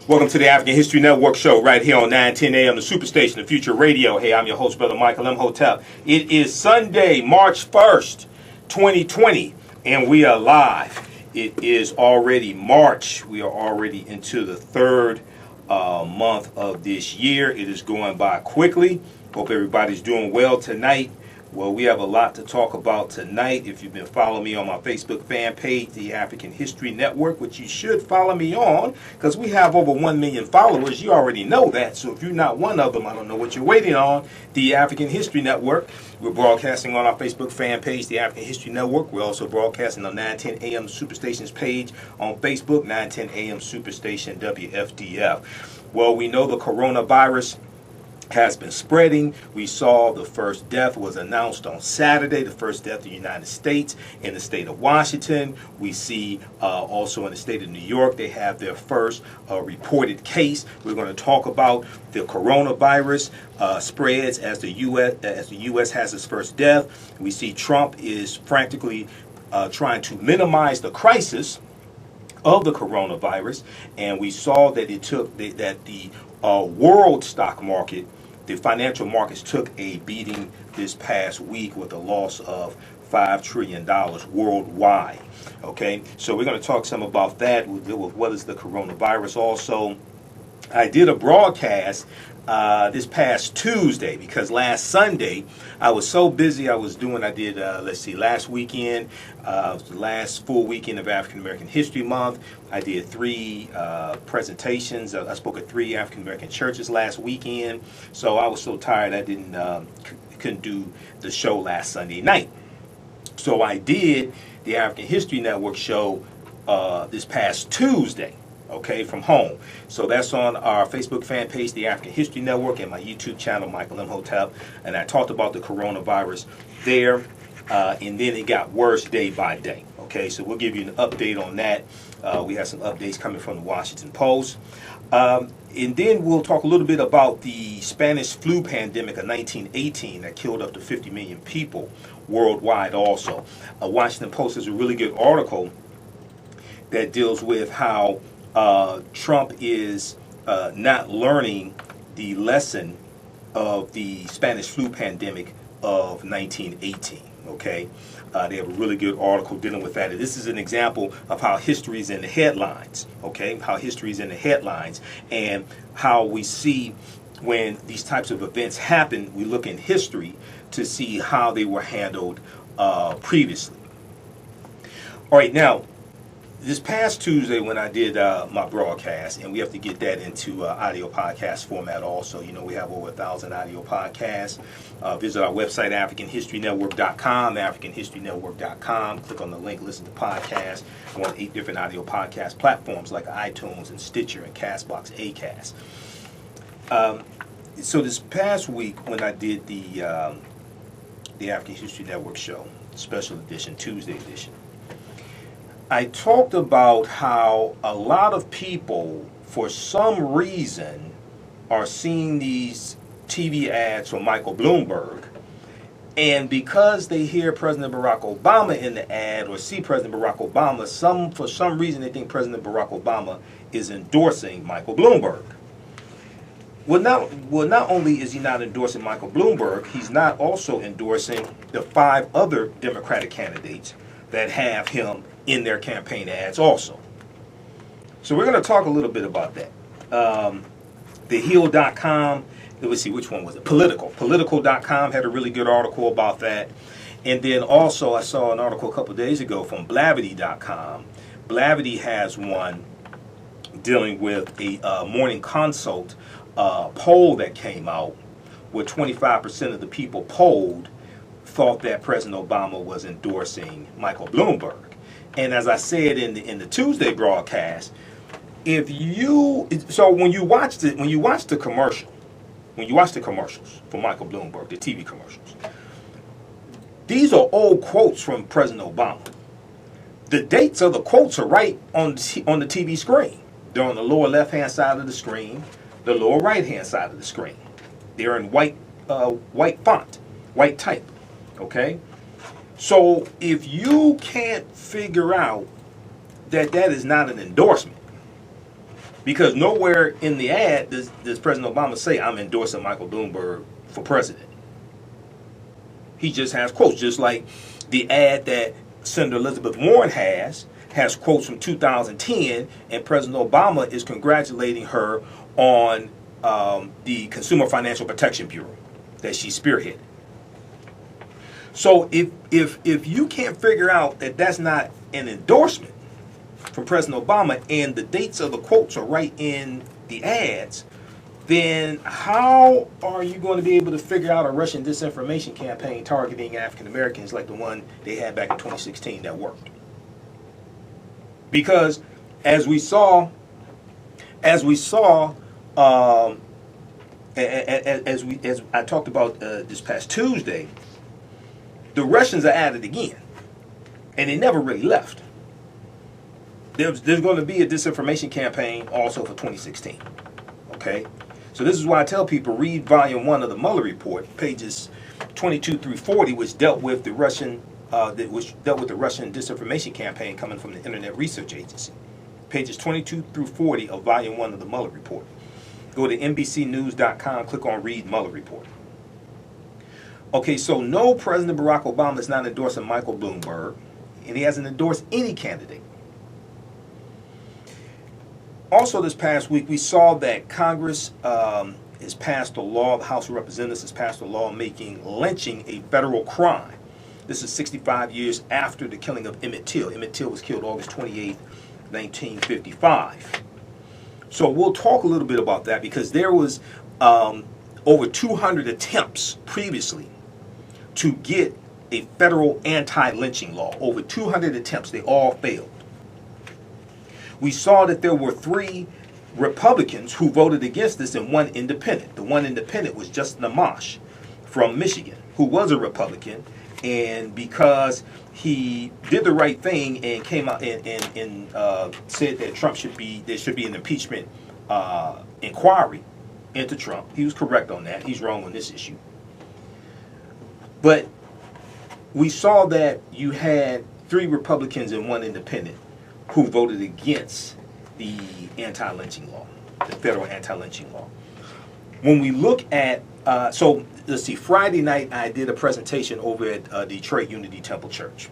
Welcome to the African History Network show right here on 910 AM, the Superstation of Future Radio. Hey, I'm your host, Brother Michael Imhotep. It is Sunday, March 1st, 2020, and we are live. It is already March. We are already into the third month of this year. It is going by quickly. Hope everybody's doing well tonight. Well, we have a lot to talk about tonight. If you've been following me on my Facebook fan page, the African History Network, which you should follow me on, because we have over 1 million followers. You already know that. So if you're not one of them, I don't know what you're waiting on. The African History Network. We're broadcasting on our Facebook fan page, the African History Network. We're also broadcasting on 910 AM Superstation's page on Facebook, 910 AM Superstation WFDF. Well, we know the coronavirus has been spreading. We saw the first death was announced on Saturday, the first death in the United States in the state of Washington. We see also in the state of New York, they have their first reported case. We're going to talk about the coronavirus spreads as the U.S. has its first death. We see Trump is frantically trying to minimize the crisis of the coronavirus, and we saw that the world stock market, the financial markets took a beating this past week with a loss of $5 trillion worldwide. Okay, so we're going to talk some about that. We'll deal with what is the coronavirus. Also, I did a broadcast this past Tuesday because last Sunday I was so busy. Last weekend, the last full weekend of African American History Month. I did 3 presentations. I spoke at 3 African American churches last weekend. So I was so tired I couldn't do the show last Sunday night. So I did the African History Network show this past Tuesday. Okay, from home. So that's on our Facebook fan page, the African History Network, and my YouTube channel, Michael Imhotep. And I talked about the coronavirus there, and then it got worse day by day. Okay, so we'll give you an update on that. We have some updates coming from the Washington Post. And then we'll talk a little bit about the Spanish flu pandemic of 1918 that killed up to 50 million people worldwide also. Washington Post has a really good article that deals with how Trump is not learning the lesson of the Spanish flu pandemic of 1918. Okay, they have a really good article dealing with that. And this is an example of how history is in the headlines. Okay, how history is in the headlines, and how we see when these types of events happen. We look in history to see how they were handled previously. All right, now, this past Tuesday when I did my broadcast, and we have to get that into audio podcast format also. You know, we have over 1,000 audio podcasts. Visit our website, AfricanHistoryNetwork.com, AfricanHistoryNetwork.com. Click on the link, listen to podcasts. We're on 8 different audio podcast platforms like iTunes and Stitcher and CastBox, Acast. So this past week when I did the African History Network show, special edition, Tuesday edition, I talked about how a lot of people, for some reason, are seeing these TV ads from Michael Bloomberg, and because they hear President Barack Obama in the ad or see President Barack Obama, for some reason they think President Barack Obama is endorsing Michael Bloomberg. Well, not only is he not endorsing Michael Bloomberg, he's not also endorsing the 5 other Democratic candidates that have him in their campaign ads also. So we're going to talk a little bit about that. TheHill.com, let's see, which one was it? Political.com had a really good article about that. And then also I saw an article a couple of days ago from Blavity.com. Blavity has one dealing with a Morning Consult poll that came out where 25% of the people polled thought that President Obama was endorsing Michael Bloomberg. And as I said in the Tuesday broadcast, when you watch the commercials for Michael Bloomberg, the TV commercials, these are old quotes from President Obama. The dates of the quotes are right on the TV screen. They're on the lower left-hand side of the screen, the lower right-hand side of the screen. They're in white font, white type. Okay? So if you can't figure out that is not an endorsement, Because nowhere in the ad does President Obama say, I'm endorsing Michael Bloomberg for president. He just has quotes, just like the ad that Senator Elizabeth Warren has quotes from 2010, and President Obama is congratulating her on the Consumer Financial Protection Bureau that she spearheaded. So if you can't figure out that that's not an endorsement from President Obama, and the dates of the quotes are right in the ads, then how are you going to be able to figure out a Russian disinformation campaign targeting African Americans like the one they had back in 2016 that worked? Because as I talked about this past Tuesday, the Russians are at it again, and they never really left. There's going to be a disinformation campaign also for 2016. Okay, so this is why I tell people, read Volume 1 of the Mueller Report, pages 22 through 40, which dealt with the Russian disinformation campaign coming from the Internet Research Agency. Pages 22 through 40 of Volume 1 of the Mueller Report. Go to NBCnews.com, click on Read Mueller Report. Okay, so no, President Barack Obama is not endorsing Michael Bloomberg, and he hasn't endorsed any candidate. Also this past week, we saw that Congress has passed a law, the House of Representatives has passed a law making lynching a federal crime. This is 65 years after the killing of Emmett Till. Emmett Till was killed August 28, 1955. So we'll talk a little bit about that, because there was over 200 attempts previously to get a federal anti-lynching law. Over 200 attempts, they all failed. We saw that there were 3 Republicans who voted against this and 1 independent. The 1 independent was Justin Amash from Michigan, who was a Republican, and because he did the right thing and came out and said that there should be an impeachment inquiry into Trump. He was correct on that. He's wrong on this issue. But we saw that you had 3 Republicans and 1 independent who voted against the anti-lynching law, the federal anti-lynching law. When we look at, so let's see, Friday night I did a presentation over at Detroit Unity Temple Church,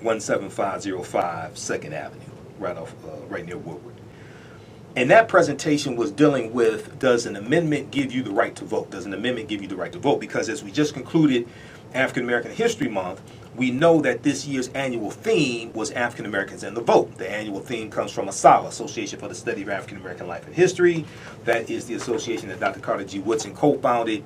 17505 2nd Avenue, right near Woodward. And that presentation was dealing with, does an amendment give you the right to vote? Does an amendment give you the right to vote? Because as we just concluded African American History Month, we know that this year's annual theme was African Americans and the Vote. The annual theme comes from ASALH, Association for the Study of African American Life and History. That is the association that Dr. Carter G. Woodson co-founded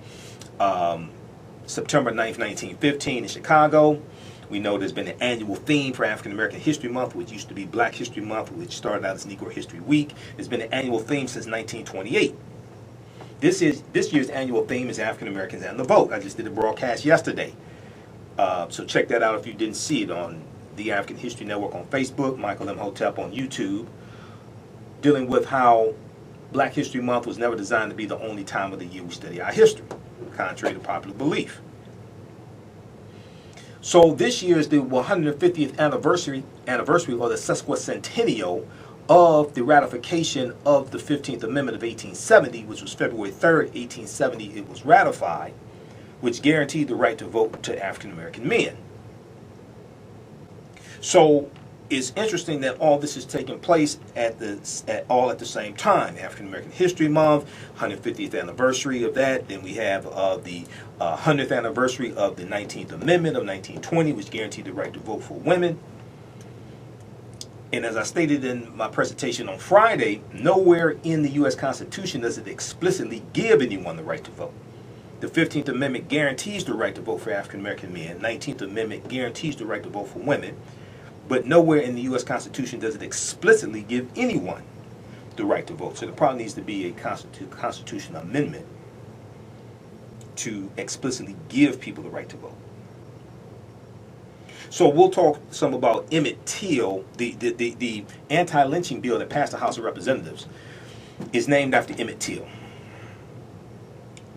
September 9th, 1915 in Chicago. We know there's been an annual theme for African American History Month, which used to be Black History Month, which started out as Negro History Week. There's been an annual theme since 1928. This year's annual theme is African Americans and the Vote. I just did a broadcast yesterday. So check that out if you didn't see it on the African History Network on Facebook, Michael Imhotep on YouTube, dealing with how Black History Month was never designed to be the only time of the year we study our history, contrary to popular belief. So this year is the 150th anniversary or the sesquicentennial of the ratification of the 15th Amendment of 1870, which was February 3rd, 1870, it was ratified, which guaranteed the right to vote to African American men. So it's interesting that all this is taking place all at the same time. African American History Month, 150th anniversary of that. Then we have the 100th anniversary of the 19th Amendment of 1920, which guaranteed the right to vote for women. And as I stated in my presentation on Friday, nowhere in the U.S. Constitution does it explicitly give anyone the right to vote. The 15th Amendment guarantees the right to vote for African American men. 19th Amendment guarantees the right to vote for women. But nowhere in the U.S. Constitution does it explicitly give anyone the right to vote. So there probably needs to be a constitutional amendment to explicitly give people the right to vote. So we'll talk some about Emmett Till. The anti-lynching bill that passed the House of Representatives is named after Emmett Till.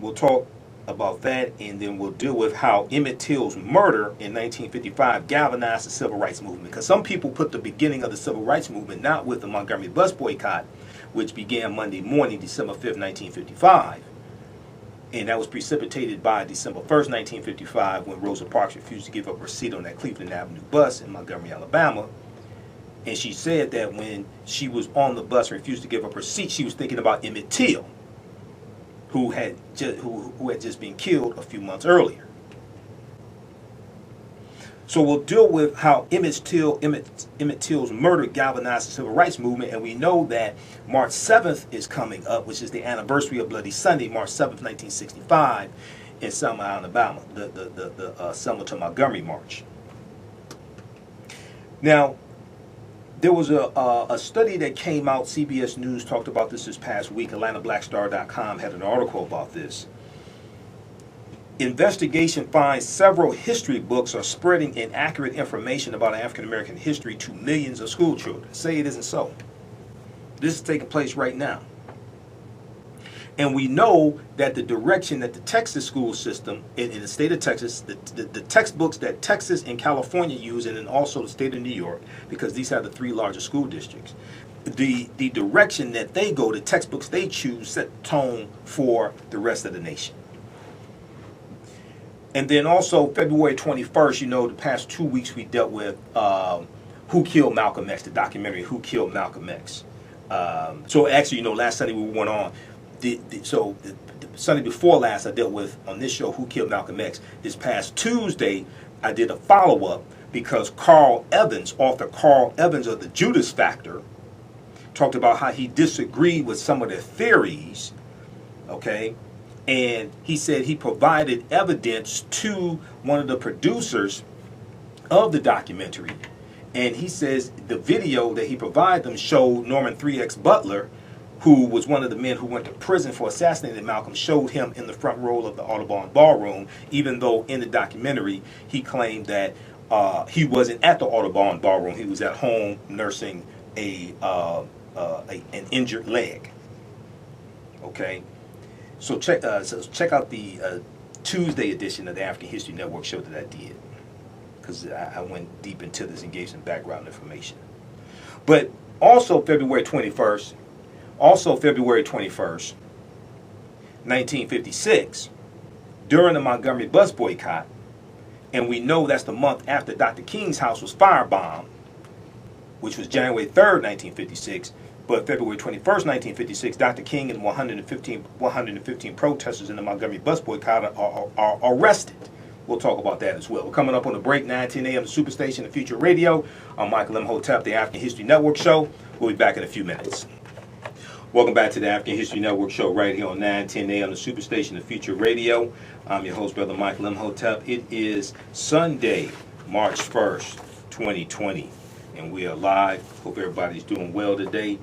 We'll talk about that, and then we'll deal with how Emmett Till's murder in 1955 galvanized the civil rights movement. Because some people put the beginning of the civil rights movement not with the Montgomery Bus Boycott, which began Monday morning, December 5th, 1955. And that was precipitated by December 1st, 1955, when Rosa Parks refused to give up her seat on that Cleveland Avenue bus in Montgomery, Alabama. And she said that when she was on the bus and refused to give up her seat, she was thinking about Emmett Till, who had just been killed a few months earlier. So we'll deal with how Emmett Till's murder galvanized the civil rights movement, and we know that March 7th is coming up, which is the anniversary of Bloody Sunday, March 7th, 1965, in Selma, Alabama, the Selma to Montgomery March. Now, there was a study that came out, CBS News talked about this past week, AtlantaBlackStar.com had an article about this. Investigation finds several history books are spreading inaccurate information about African American history to millions of school children. Say it isn't so. This is taking place right now. And we know that the direction that the Texas school system in the state of Texas, the textbooks that Texas and California use, and then also the state of New York, because these are the three largest school districts, the direction that they go, the textbooks they choose, set the tone for the rest of the nation. And then also February 21st, you know, the past 2 weeks we dealt with Who Killed Malcolm X, the documentary Who Killed Malcolm X. So actually, you know, last Sunday we went on. The Sunday before last I dealt with on this show Who Killed Malcolm X. This past Tuesday I did a follow-up because Carl Evans, author Carl Evans of the Judas Factor, talked about how he disagreed with some of their theories, okay? And he said he provided evidence to one of the producers of the documentary. And he says the video that he provided them showed Norman 3X Butler, who was one of the men who went to prison for assassinating Malcolm, showed him in the front row of the Audubon Ballroom, even though in the documentary he claimed that he wasn't at the Audubon Ballroom. He was at home nursing an injured leg. Okay? So check out the Tuesday edition of the African History Network show that I did, because I went deep into this and gave some background information. But also February 21st, 1956, during the Montgomery Bus Boycott, and we know that's the month after Dr. King's house was firebombed, which was January 3rd, 1956. But February 21st, 1956, Dr. King and 115 protesters in the Montgomery Bus Boycott are arrested. We'll talk about that as well. We're coming up on the break, 9:10 AM, the Superstation, the Future Radio. I'm Michael Imhotep, the African History Network show. We'll be back in a few minutes. Welcome back to the African History Network show right here on 9:10 AM, the Superstation, the Future Radio. I'm your host, Brother Michael Imhotep. It is Sunday, March 1st, 2020, and we are live. Hope everybody's doing well today.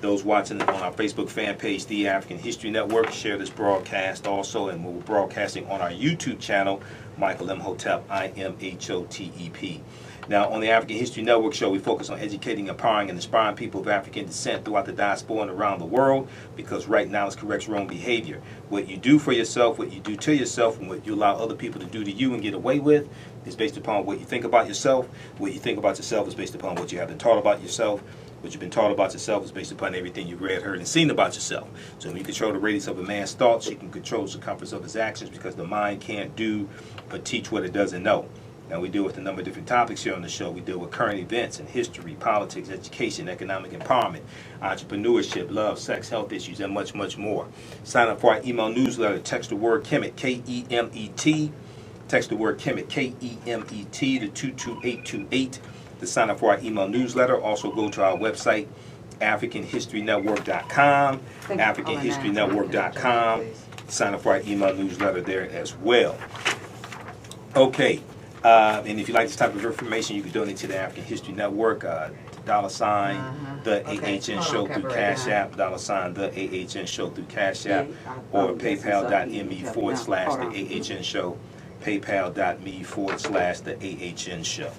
Those watching on our Facebook fan page, The African History Network, share this broadcast also, and we're broadcasting on our YouTube channel, Michael Imhotep, IMHOTEP. Now, on the African History Network show, we focus on educating, empowering, and inspiring people of African descent throughout the diaspora and around the world, because right knowledge corrects wrong behavior. What you do for yourself, what you do to yourself, and what you allow other people to do to you and get away with is based upon what you think about yourself. What you think about yourself is based upon what you have been taught about yourself. What you've been taught about yourself is based upon everything you've read, heard, and seen about yourself. So when you control the radius of a man's thoughts, you can control the circumference of his actions, because the mind can't do but teach what it doesn't know. Now, we deal with a number of different topics here on the show. We deal with current events and history, politics, education, economic empowerment, entrepreneurship, love, sex, health issues, and much, much more. Sign up for our email newsletter. Text the word Kemet, K-E-M-E-T. Text the word Kemet, K-E-M-E-T, to 22828. To sign up for our email newsletter. Also go to our website, AfricanHistoryNetwork.com, AfricanHistoryNetwork.com. Sign up for our email newsletter there as well. Okay, and if you like this type of information, you can donate to the African History Network, $, the AHN show through Cash App, $, the AHN show through Cash App, or PayPal.me/the AHN show, PayPal.me/the AHN show.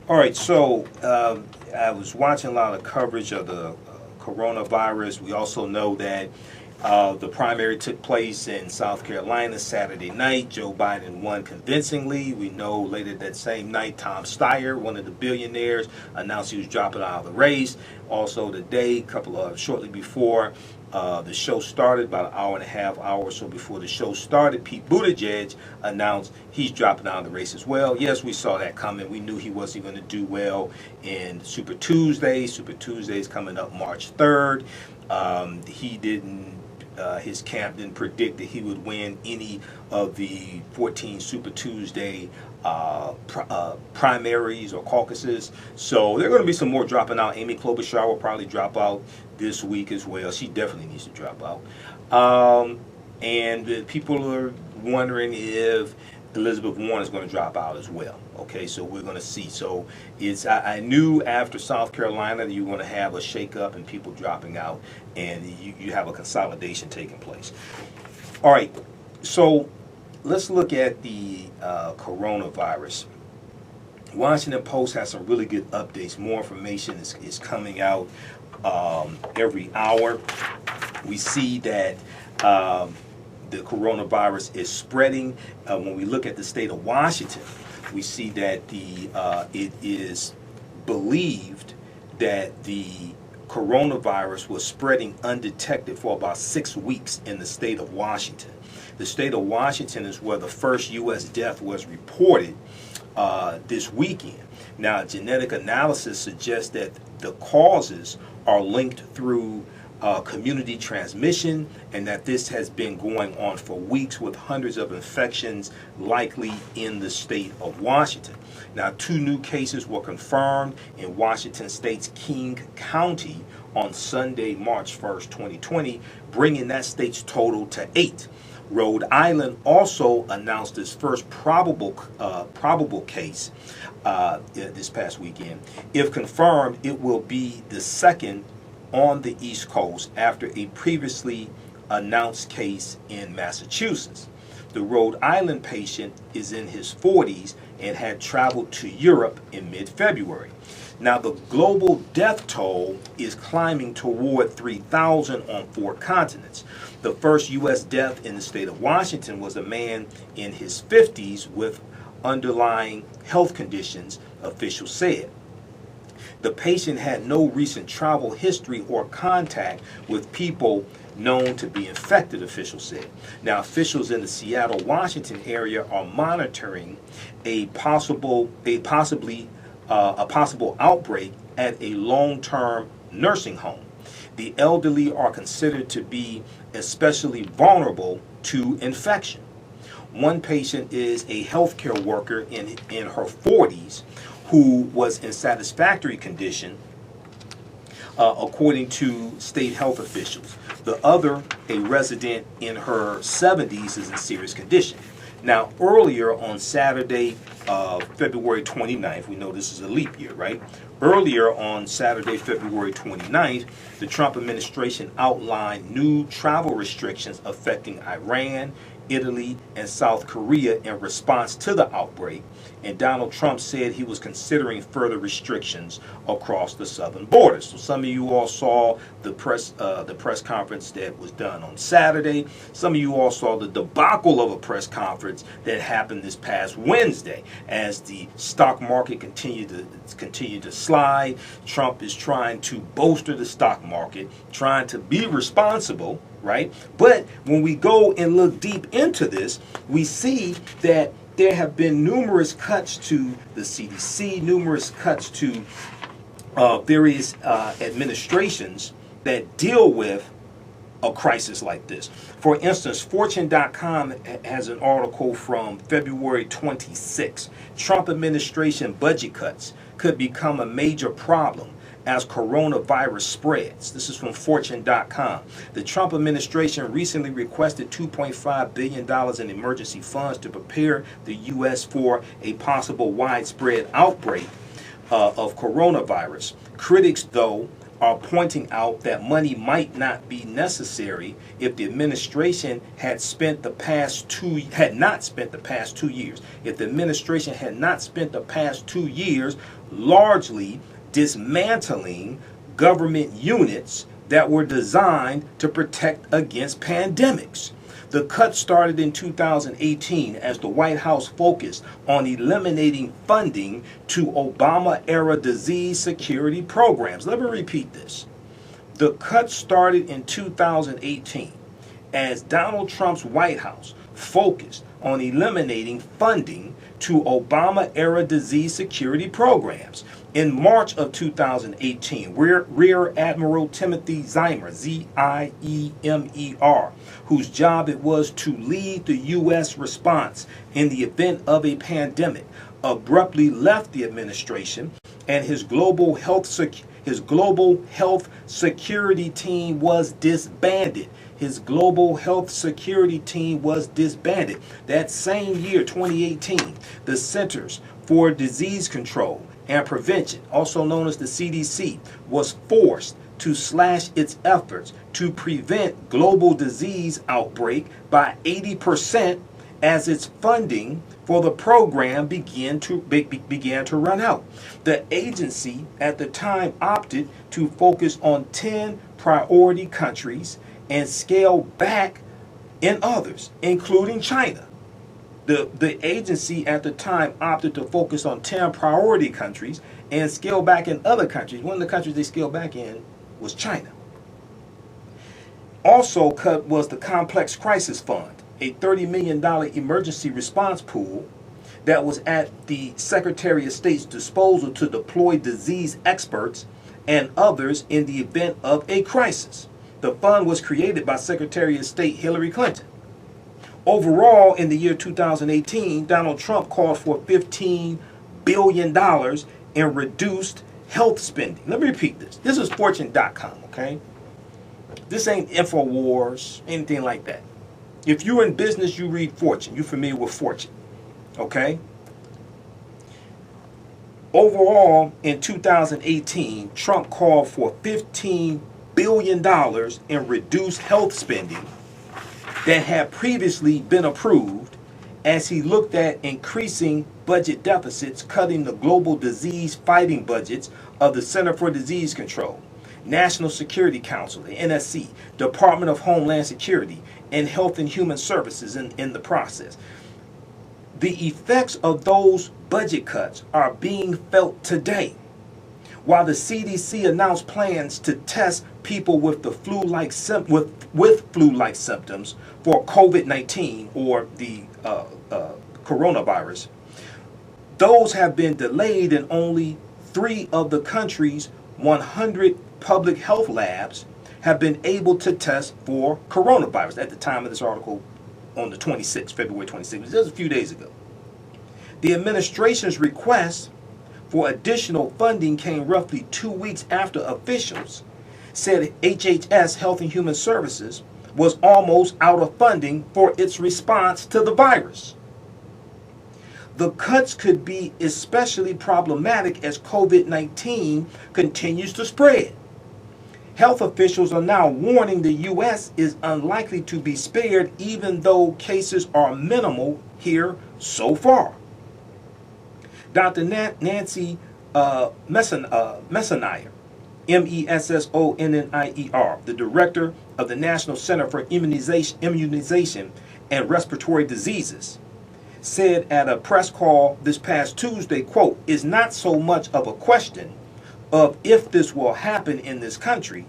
All right, so I was watching a lot of coverage of the coronavirus. We also know that The primary took place in South Carolina Saturday night. Joe Biden won convincingly. We know later that same night, Tom Steyer, one of the billionaires, announced he was dropping out of the race. Also today, shortly before the show started, about an hour and a half, hour or so before the show started, Pete Buttigieg announced he's dropping out of the race as well. Yes, we saw that coming. We knew he wasn't going to do well in Super Tuesday. Super Tuesday is coming up March 3rd. His camp didn't predict that he would win any of the 14 Super Tuesday primaries or caucuses. So there are going to be some more dropping out. Amy Klobuchar will probably drop out this week as well. She definitely needs to drop out. And people are wondering if Elizabeth Warren is going to drop out as well. Okay, so we're going to see. So I knew after South Carolina that you're going to have a shakeup and people dropping out, and you have a consolidation taking place. All right, so let's look at the coronavirus. Washington Post has some really good updates. More information is coming out every hour. We see that the coronavirus is spreading. When we look at the state of Washington, we see that it is believed that the coronavirus was spreading undetected for about 6 weeks in the state of Washington. The state of Washington is where the first U.S. death was reported this weekend. Now, genetic analysis suggests that the causes are linked through community transmission, and that this has been going on for weeks with hundreds of infections likely in the state of Washington. Now, 2 new cases were confirmed in Washington State's King County on Sunday, March 1st, 2020, bringing that state's total to 8. Rhode Island also announced its first probable case this past weekend. If confirmed, it will be the second on the East Coast after a previously announced case in Massachusetts. The Rhode Island patient is in his 40s and had traveled to Europe in mid-February. Now, the global death toll is climbing toward 3,000 on 4 continents. The first U.S. death in the state of Washington was a man in his 50s with underlying health conditions, officials said. The patient had no recent travel history or contact with people known to be infected, officials said. Now, officials in the Seattle, Washington area are monitoring a possible outbreak at a long-term nursing home. The elderly are considered to be especially vulnerable to infection. One patient is a healthcare worker in her 40s who was in satisfactory condition, according to state health officials. The other, a resident in her 70s, is in serious condition. Now, earlier on Saturday, February 29th, we know this is a leap year, right? Earlier on Saturday, February 29th, the Trump administration outlined new travel restrictions affecting Iran, Italy, and South Korea in response to the outbreak, and Donald Trump said he was considering further restrictions across the southern borders. So some of you all saw the press conference that was done on Saturday. Some of you all saw the debacle of a press conference that happened this past Wednesday as the stock market continued to slide. Trump is trying to bolster the stock market, trying to be responsible, right? But when we go and look deep into this, we see that there have been numerous cuts to the CDC, numerous cuts to various administrations that deal with a crisis like this. For instance, Fortune.com has an article from February 26. Trump administration budget cuts could become a major problem as coronavirus spreads. This is from Fortune.com. The Trump administration recently requested $2.5 billion in emergency funds to prepare the U.S. for a possible widespread outbreak of coronavirus. Critics, though, are pointing out that money might not be necessary if the administration had not spent the past 2 years. If the administration had not spent the past 2 years largely dismantling government units that were designed to protect against pandemics. The cut started in 2018 as the White House focused on eliminating funding to Obama-era disease security programs. Let me repeat this. The cut started in 2018 as Donald Trump's White House focused on eliminating funding to Obama-era disease security programs. In March of 2018, Rear Admiral Timothy Ziemer, Z-I-E-M-E-R, whose job it was to lead the U.S. response in the event of a pandemic, abruptly left the administration, and his global health security team was disbanded. His global health security team was disbanded. That same year, 2018, the Centers for Disease Control and Prevention, also known as the CDC, was forced to slash its efforts to prevent global disease outbreak by 80% as its funding for the program began to run out. The agency at the time opted to focus on 10 priority countries and scale back in others, including China. The agency at the time opted to focus on 10 priority countries and scale back in other countries. One of the countries they scaled back in was China. Also cut was the Complex Crisis Fund, a $30 million emergency response pool that was at the Secretary of State's disposal to deploy disease experts and others in the event of a crisis. The fund was created by Secretary of State Hillary Clinton. Overall, in the year 2018, Donald Trump called for $15 billion in reduced health spending. Let me repeat this. This is Fortune.com, okay? This ain't InfoWars, anything like that. If you're in business, you read Fortune. You're familiar with Fortune, okay? Overall, in 2018, Trump called for $15 billion in reduced health spending that had previously been approved as he looked at increasing budget deficits, cutting the global disease fighting budgets of the Center for Disease Control, National Security Council, the NSC, Department of Homeland Security, and Health and Human Services in the process. The effects of those budget cuts are being felt today. While the CDC announced plans to test people with the flu-like flu-like symptoms for COVID-19 or the coronavirus, those have been delayed, and only 3 of the country's 100 public health labs have been able to test for coronavirus at the time of this article on the 26th, February 26th, just a few days ago. The administration's request for additional funding came roughly 2 weeks after officials said HHS, Health and Human Services, was almost out of funding for its response to the virus. The cuts could be especially problematic as COVID-19 continues to spread. Health officials are now warning the U.S. is unlikely to be spared, even though cases are minimal here so far. Dr. Nancy Messonnier, Messonnier, the director of the National Center for Immunization and Respiratory Diseases, said at a press call this past Tuesday, quote, "is not so much of a question of if this will happen in this country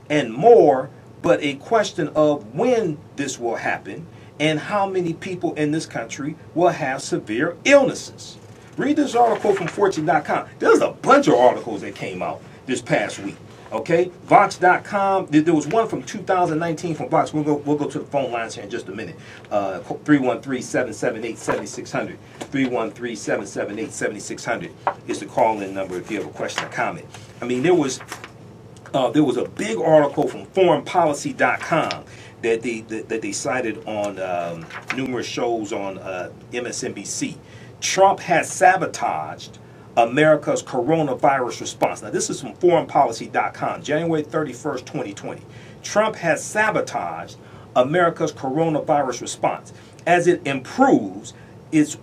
and more, but a question of when this will happen and how many people in this country will have severe illnesses." Read this article from Fortune.com. There's a bunch of articles that came out this past week. Okay, Vox.com. There was one from 2019 from Vox. We'll go to the phone lines here in just a minute. 313-778-7600. 313-778-7600 is the call-in number if you have a question or comment. I mean, there was a big article from foreignpolicy.com that they cited on numerous shows on MSNBC. Trump has sabotaged America's coronavirus response. Now, this is from foreignpolicy.com, January 31st, 2020. Trump has sabotaged America's coronavirus response as it improves as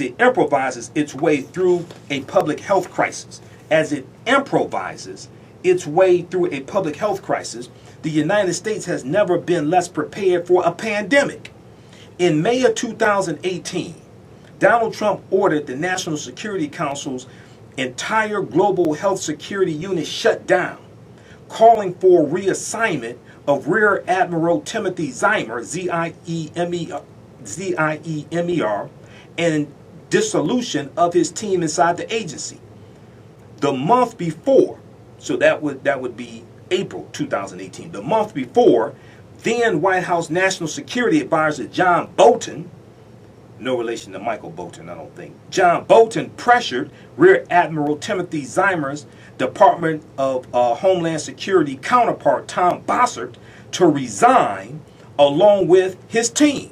it improvises its way through a public health crisis. As it improvises its way through a public health crisis, the United States has never been less prepared for a pandemic. In May of 2018, Donald Trump ordered the National Security Council's entire global health security unit shut down, calling for reassignment of Rear Admiral Timothy Ziemer, Z-I-E-M-E-R, and dissolution of his team inside the agency. The month before, so that would be April 2018, the month before, then White House National Security Advisor John Bolton, no relation to Michael Bolton, I don't think, John Bolton pressured Rear Admiral Timothy Ziemer's Department of Homeland Security counterpart Tom Bossert to resign along with his team.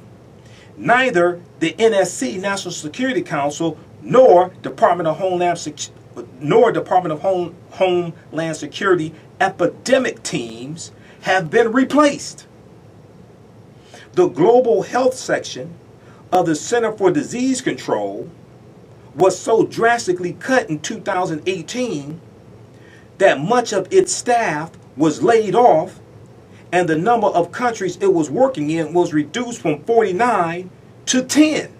Neither the NSC, National Security Council, nor Department of Homeland Security epidemic teams have been replaced. The global health section of the Center for Disease Control was so drastically cut in 2018 that much of its staff was laid off, and the number of countries it was working in was reduced from 49 to 10.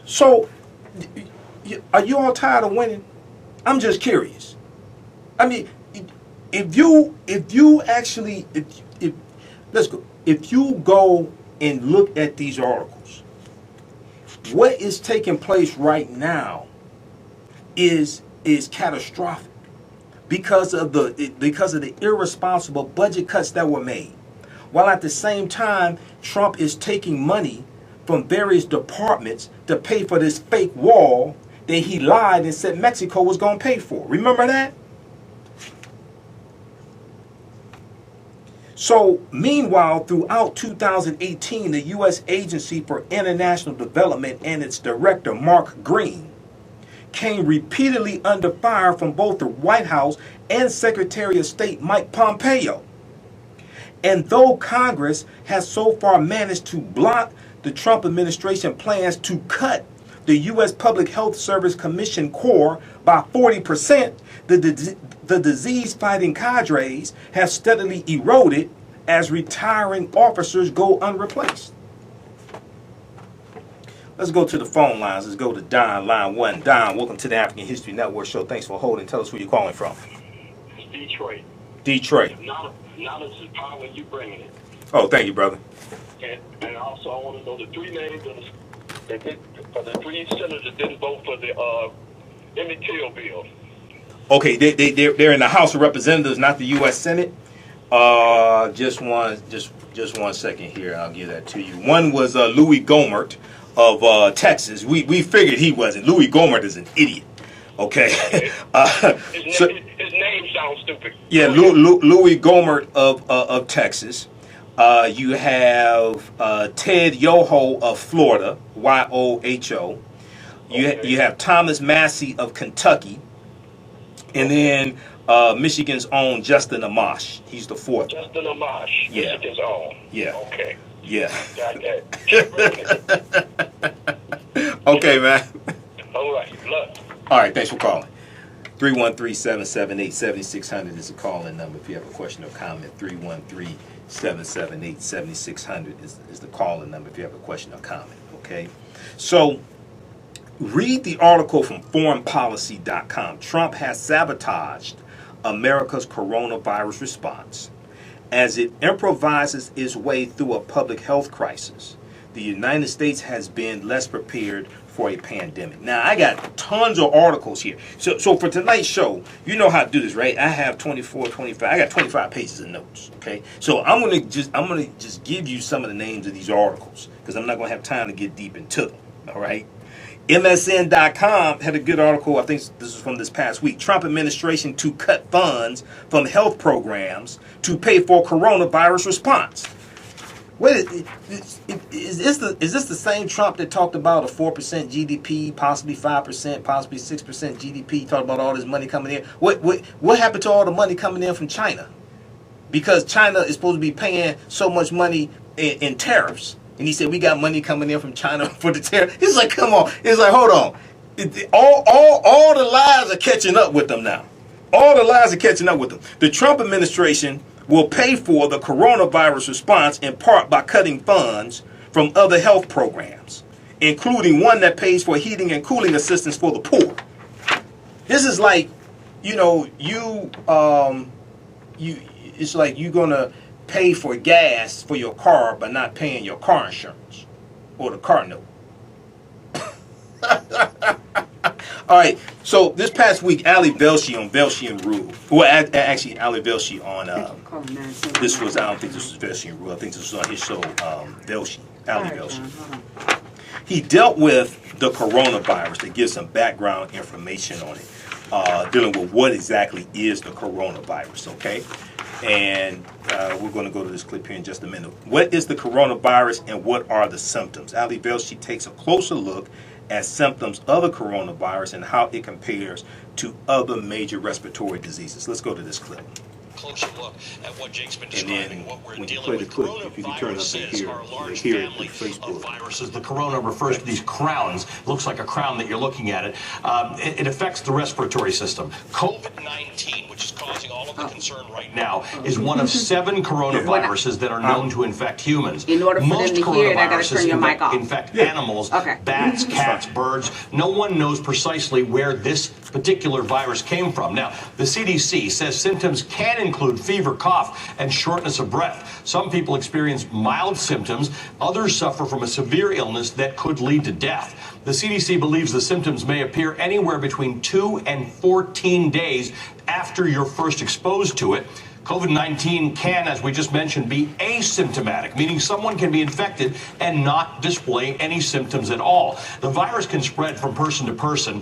So, are you all tired of winning? I'm just curious. I mean, if you go and look at these articles, what is taking place right now is catastrophic because of the irresponsible budget cuts that were made, while at the same time Trump is taking money from various departments to pay for this fake wall that he lied and said Mexico was going to pay for. Remember that? So, meanwhile, throughout 2018, the U.S. Agency for International Development and its director, Mark Green, came repeatedly under fire from both the White House and Secretary of State Mike Pompeo. And though Congress has so far managed to block the Trump administration plans to cut the U.S. Public Health Service Commission Corps by 40%, the disease-fighting cadres have steadily eroded as retiring officers go unreplaced. Let's go to the phone lines. Let's go to Don, line 1. Don, welcome to the African History Network show. Thanks for holding. Tell us where you're calling from. Detroit. Detroit. Not as power you bringing it. Oh, thank you, brother. And also, I want to know the three names of the three senators that didn't vote for the Emmett Till bill. Okay, they're in the House of Representatives, not the U.S. Senate. Just one second here. I'll give that to you. One was Louis Gohmert of Texas. We figured he wasn't. Louis Gohmert is an idiot. Okay. His name sounds stupid. Yeah, Louis Gohmert of Texas. You have Ted Yoho of Florida, Y-O-H-O. You have Thomas Massey of Kentucky. And then Michigan's own Justin Amash. He's the fourth. Justin Amash. Yeah. Michigan's own. Yeah. Okay. Yeah. Got that. Okay, man. All right. Look. All right. Thanks for calling. 313-778-7600 is the call-in number if you have a question or comment. 313-778-7600 is the call-in number if you have a question or comment. Okay. So, read the article from foreignpolicy.com. Trump has sabotaged America's coronavirus response as it improvises its way through a public health crisis. The United States has been less prepared for a pandemic. Now, I got tons of articles here. So for tonight's show, you know how to do this, right? I have 24, 25. I got 25 pages of notes, okay? So I'm gonna just give you some of the names of these articles because I'm not gonna have time to get deep into them. All right. MSN.com had a good article. I think this is from this past week. Trump administration to cut funds from health programs to pay for coronavirus response. Wait, is this the same Trump that talked about a 4% GDP, possibly 5%, possibly 6% GDP? Talked about all this money coming in. What happened to all the money coming in from China? Because China is supposed to be paying so much money in tariffs. And he said, we got money coming in from China for the tariff. He's like, come on. He's like, hold on. All the lies are catching up with them now. All the lies are catching up with them. The Trump administration will pay for the coronavirus response in part by cutting funds from other health programs, including one that pays for heating and cooling assistance for the poor. This is like, it's like you're gonna pay for gas for your car, but not paying your car insurance or the car note. All right. So this past week, Ali Velshi on Velshi and Rule. Well, actually, Ali Velshi on. This was. I don't think this was Velshi and Rule. I think this was on his show, Velshi. Ali Velshi. He dealt with the coronavirus to give some background information on it, dealing with what exactly is the coronavirus. Okay. And we're going to go to this clip here in just a minute. What is the coronavirus and what are the symptoms? Ali Velshi takes a closer look at symptoms of the coronavirus and how it compares to other major respiratory diseases. Let's go to this clip. Closer look at what Jake's been describing, what we're when you dealing play with. the clip, if you can turn up and hear, are a large hear family it of viruses. The corona refers to these crowns. It looks like a crown that you're looking at it. It affects the respiratory system. COVID-19, which is causing all of the concern right now, is one of 7 coronaviruses that are known to infect humans. In order for Most them to hear it, I gotta coronaviruses turn your mic off. infect animals, bats, cats, birds. No one knows precisely where this particular virus came from. Now, the CDC says symptoms can include fever, cough, and shortness of breath. Some people experience mild symptoms. Others suffer from a severe illness that could lead to death. The CDC believes the symptoms may appear anywhere between 2 and 14 days after you're first exposed to it. COVID-19 can, as we just mentioned, be asymptomatic, meaning someone can be infected and not display any symptoms at all. The virus can spread from person to person,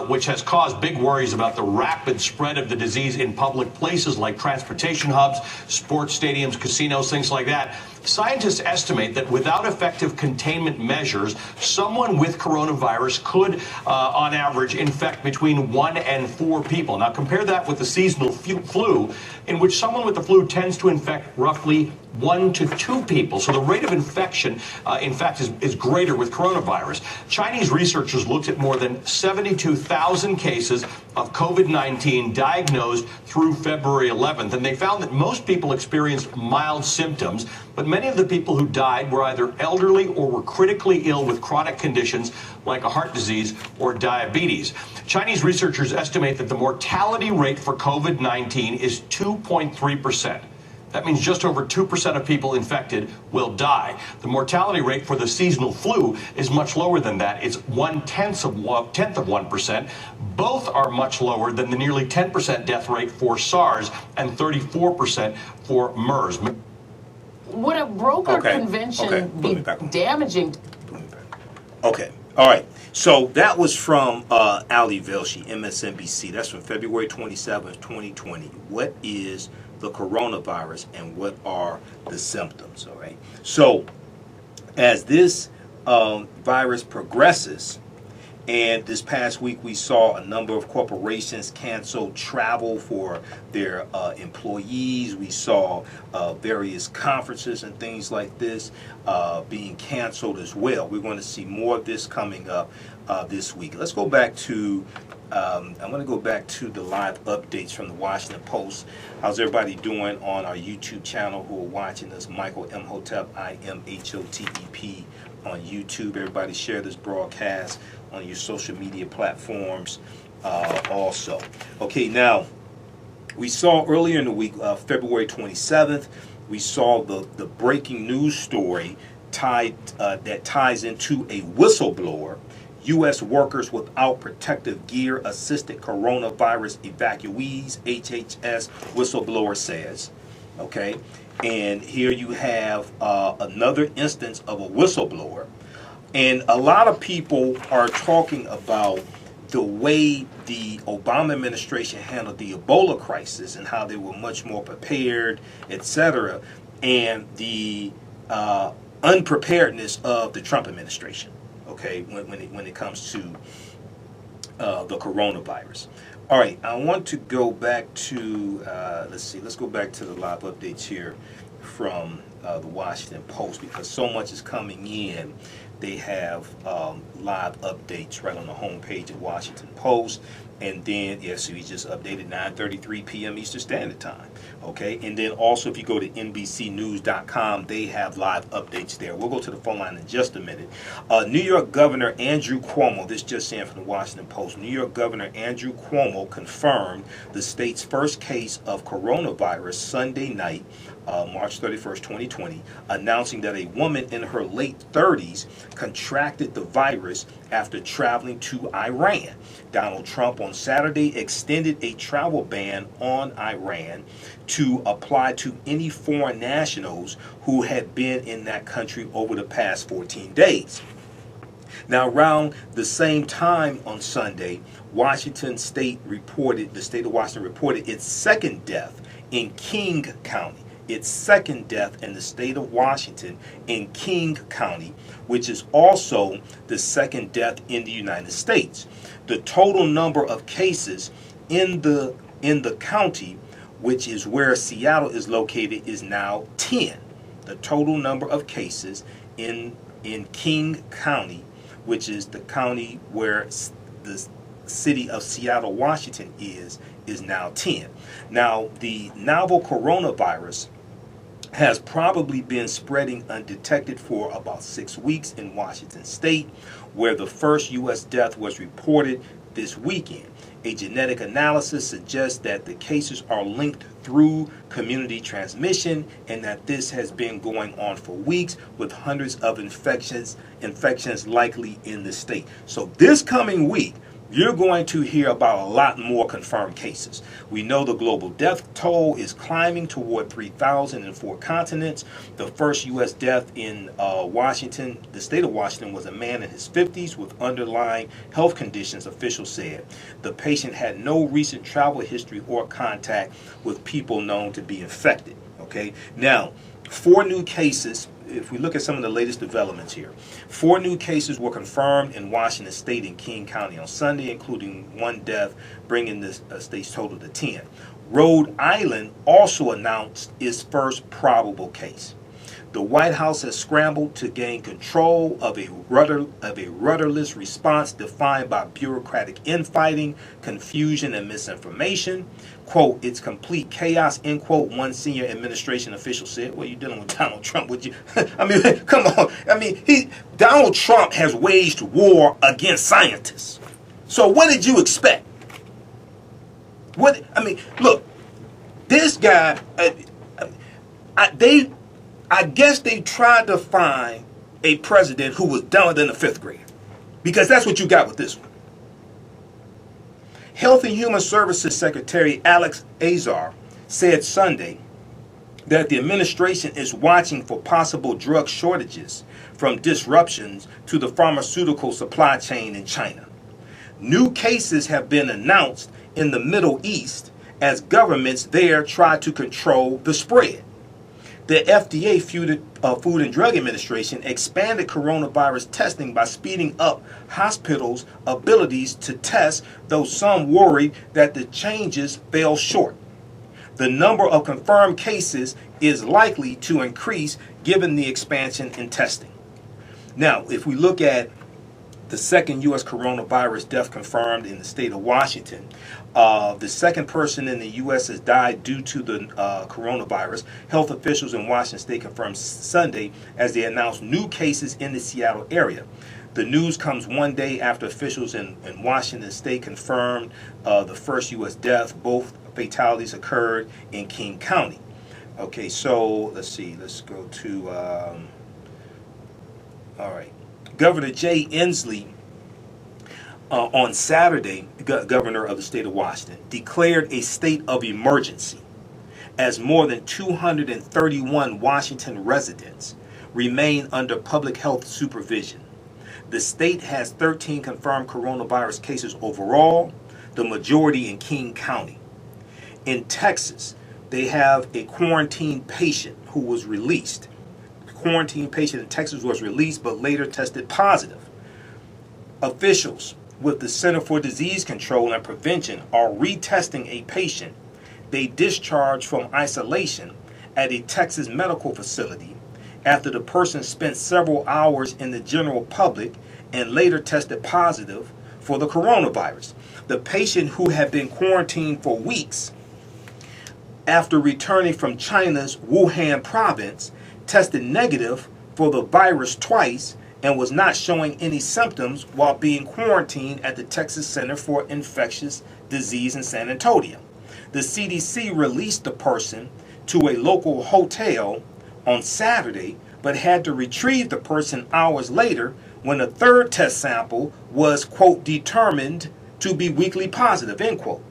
which has caused big worries about the rapid spread of the disease in public places like transportation hubs, sports stadiums, casinos, things like that. Scientists estimate that without effective containment measures, someone with coronavirus could, on average, infect between 1 and 4 people. Now, compare that with the seasonal flu, in which someone with the flu tends to infect roughly 1 to 2 people. So the rate of infection, in fact, is greater with coronavirus. Chinese researchers looked at more than 72,000 cases of COVID-19 diagnosed through February 11th, and they found that most people experienced mild symptoms, but many of the people who died were either elderly or were critically ill with chronic conditions like a heart disease or diabetes. Chinese researchers estimate that the mortality rate for COVID-19 is 2.3%. That means just over 2% of people infected will die. The mortality rate for the seasonal flu is much lower than that. It's 1/10 of 1%. Both are much lower than the nearly 10% death rate for SARS and 34% for MERS. Would a broker convention be damaging? Okay. All right. So that was from Ali Velshi, MSNBC. That's from February 27th, 2020. What is the coronavirus and what are the symptoms? All right. So as this virus progresses, and this past week we saw a number of corporations cancel travel for their employees. We saw various conferences and things like this being canceled as well. We're going to see more of this coming up this week. Let's go back to I'm going to go back to the live updates from the Washington Post. How's everybody doing on our YouTube channel who are watching us? Michael Imhotep, IMHOTEP on YouTube. Everybody share this broadcast on your social media platforms also. Okay, now we saw earlier in the week, February 27th, we saw the breaking news story that ties into a whistleblower. U.S. workers without protective gear assisted coronavirus evacuees, HHS whistleblower says. Okay, and here you have another instance of a whistleblower. And a lot of people are talking about the way the Obama administration handled the Ebola crisis and how they were much more prepared, etc., and the unpreparedness of the Trump administration. Okay, when it comes to the coronavirus. All right, I want to go back to let's go back to the live updates here from the Washington Post, because so much is coming in they have live updates right on the homepage of Washington Post. And then, yes, we just updated 9:33 p.m. Eastern Standard Time. Okay, and then also if you go to NBCnews.com, they have live updates there. We'll go to the phone line in just a minute. New York Governor Andrew Cuomo, this just in from the Washington Post, New York Governor Andrew Cuomo confirmed the state's first case of coronavirus Sunday night, March 31st, 2020, announcing that a woman in her late 30s contracted the virus after traveling to Iran. Donald Trump on Saturday extended a travel ban on Iran to apply to any foreign nationals who had been in that country over the past 14 days. Now, around the same time on Sunday, the state of Washington reported its second death in King County. Its second death in the state of Washington in King County, which is also the second death in the United States. The total number of cases in the county, which is where Seattle is located, is now 10. The total number of cases in King County, which is the county where the city of Seattle, Washington is now 10. Now, the novel coronavirus has probably been spreading undetected for about 6 weeks in Washington state, where the first U.S. death was reported this weekend. A genetic analysis suggests that the cases are linked through community transmission and that this has been going on for weeks, with hundreds of infections likely in the state. So this coming week, you're going to hear about a lot more confirmed cases. We know the global death toll is climbing toward 3,000 in 4 continents. The first U.S. death in Washington, the state of Washington, was a man in his 50s with underlying health conditions, officials said. The patient had no recent travel history or contact with people known to be infected. Okay, now 4 new cases. If we look at some of the latest developments here, 4 new cases were confirmed in Washington state and King County on Sunday, including 1 death, bringing the state's total to 10. Rhode Island also announced its first probable case. The White House has scrambled to gain control of a rudderless response defined by bureaucratic infighting, confusion, and misinformation. Quote, "It's complete chaos," end quote, one senior administration official said. Well, you're dealing with Donald Trump, would you? I mean, come on. I mean, Donald Trump has waged war against scientists. So what did you expect? Look, this guy, I guess they tried to find a president who was dumber than a 5th grader, because that's what you got with this one. Health and Human Services Secretary Alex Azar said Sunday that the administration is watching for possible drug shortages from disruptions to the pharmaceutical supply chain in China. New cases have been announced in the Middle East as governments there try to control the spread. The FDA, Food and Drug Administration, expanded coronavirus testing by speeding up hospitals' abilities to test, though some worried that the changes fell short. The number of confirmed cases is likely to increase given the expansion in testing. Now, if we look at the second U.S. coronavirus death confirmed in the state of Washington, the second person in the U.S. has died due to the coronavirus. Health officials in Washington state confirmed Sunday as they announced new cases in the Seattle area. The news comes one day after officials in Washington state confirmed the first U.S. death. Both fatalities occurred in King County. Okay, so let's see. Let's go to, all right. Governor Jay Inslee on Saturday, governor of the state of Washington, declared a state of emergency as more than 231 Washington residents remain under public health supervision. The state has 13 confirmed coronavirus cases overall, the majority in King County. In Texas, they have a quarantined patient who was released. The quarantined patient in Texas was released but later tested positive. Officials with the Center for Disease Control and Prevention are retesting a patient they discharged from isolation at a Texas medical facility after the person spent several hours in the general public and later tested positive for the coronavirus. The patient, who had been quarantined for weeks after returning from China's Wuhan province, tested negative for the virus twice and was not showing any symptoms while being quarantined at the Texas Center for Infectious Disease in San Antonio. The CDC released the person to a local hotel on Saturday, but had to retrieve the person hours later when a third test sample was, quote, determined to be weakly positive, end quote,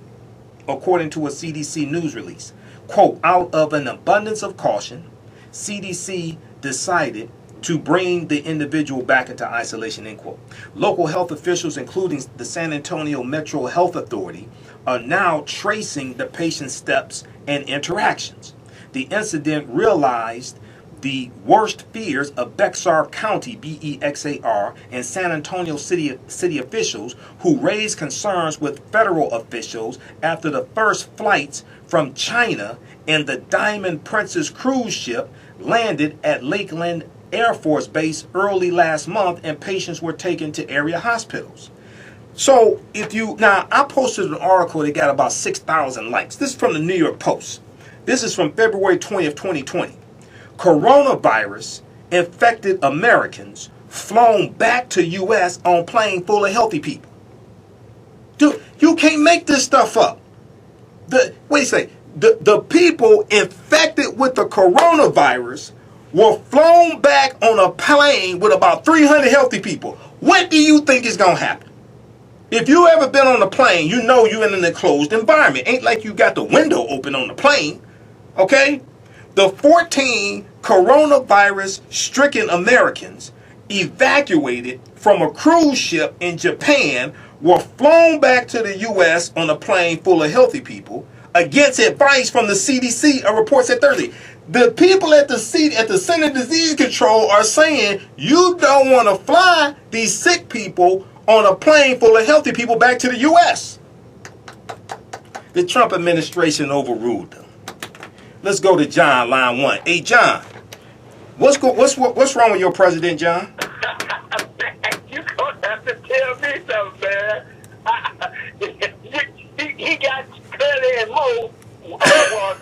according to a CDC news release. Quote, out of an abundance of caution, CDC decided to bring the individual back into isolation, end quote. Local health officials, including the San Antonio Metro Health Authority, are now tracing the patient's steps and interactions. The incident realized the worst fears of Bexar County, Bexar, and San Antonio city officials, who raised concerns with federal officials after the first flights from China and the Diamond Princess cruise ship landed at Lakeland Air Force Base early last month, and patients were taken to area hospitals. So I posted an article that got about 6,000 likes. This is from the New York Post. This is from February 20th, 2020. Coronavirus infected Americans flown back to U.S. on plane full of healthy people. Dude, you can't make this stuff up. The people infected with the coronavirus were flown back on a plane with about 300 healthy people. What do you think is going to happen? If you ever been on a plane, you know you're in an enclosed environment. Ain't like you got the window open on the plane. Okay? The 14 coronavirus-stricken Americans evacuated from a cruise ship in Japan were flown back to the U.S. on a plane full of healthy people against advice from the CDC, a report said Thursday. The people at the Center Disease Control are saying you don't want to fly these sick people on a plane full of healthy people back to the U.S. The Trump administration overruled them. Let's go to John, line 1. Hey, John, what's wrong with your president, John? You gonna have to tell me something, man. He got Curly and Moe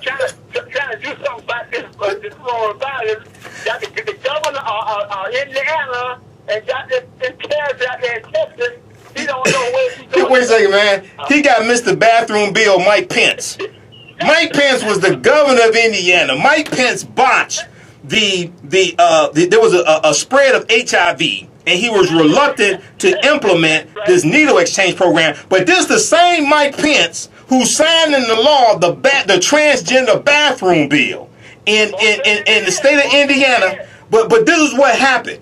trying to do something about this coronavirus. Got the governor of Indiana and got this terrorist out there in Texas. He don't know where he's going. Wait a second, man. He got Mr. Bathroom Bill Mike Pence. Mike Pence was the governor of Indiana. Mike Pence botched there was a spread of HIV, and he was reluctant to implement this needle exchange program. But this is the same Mike Pence who signed into law the transgender bathroom bill in the state of Indiana. But this is what happened.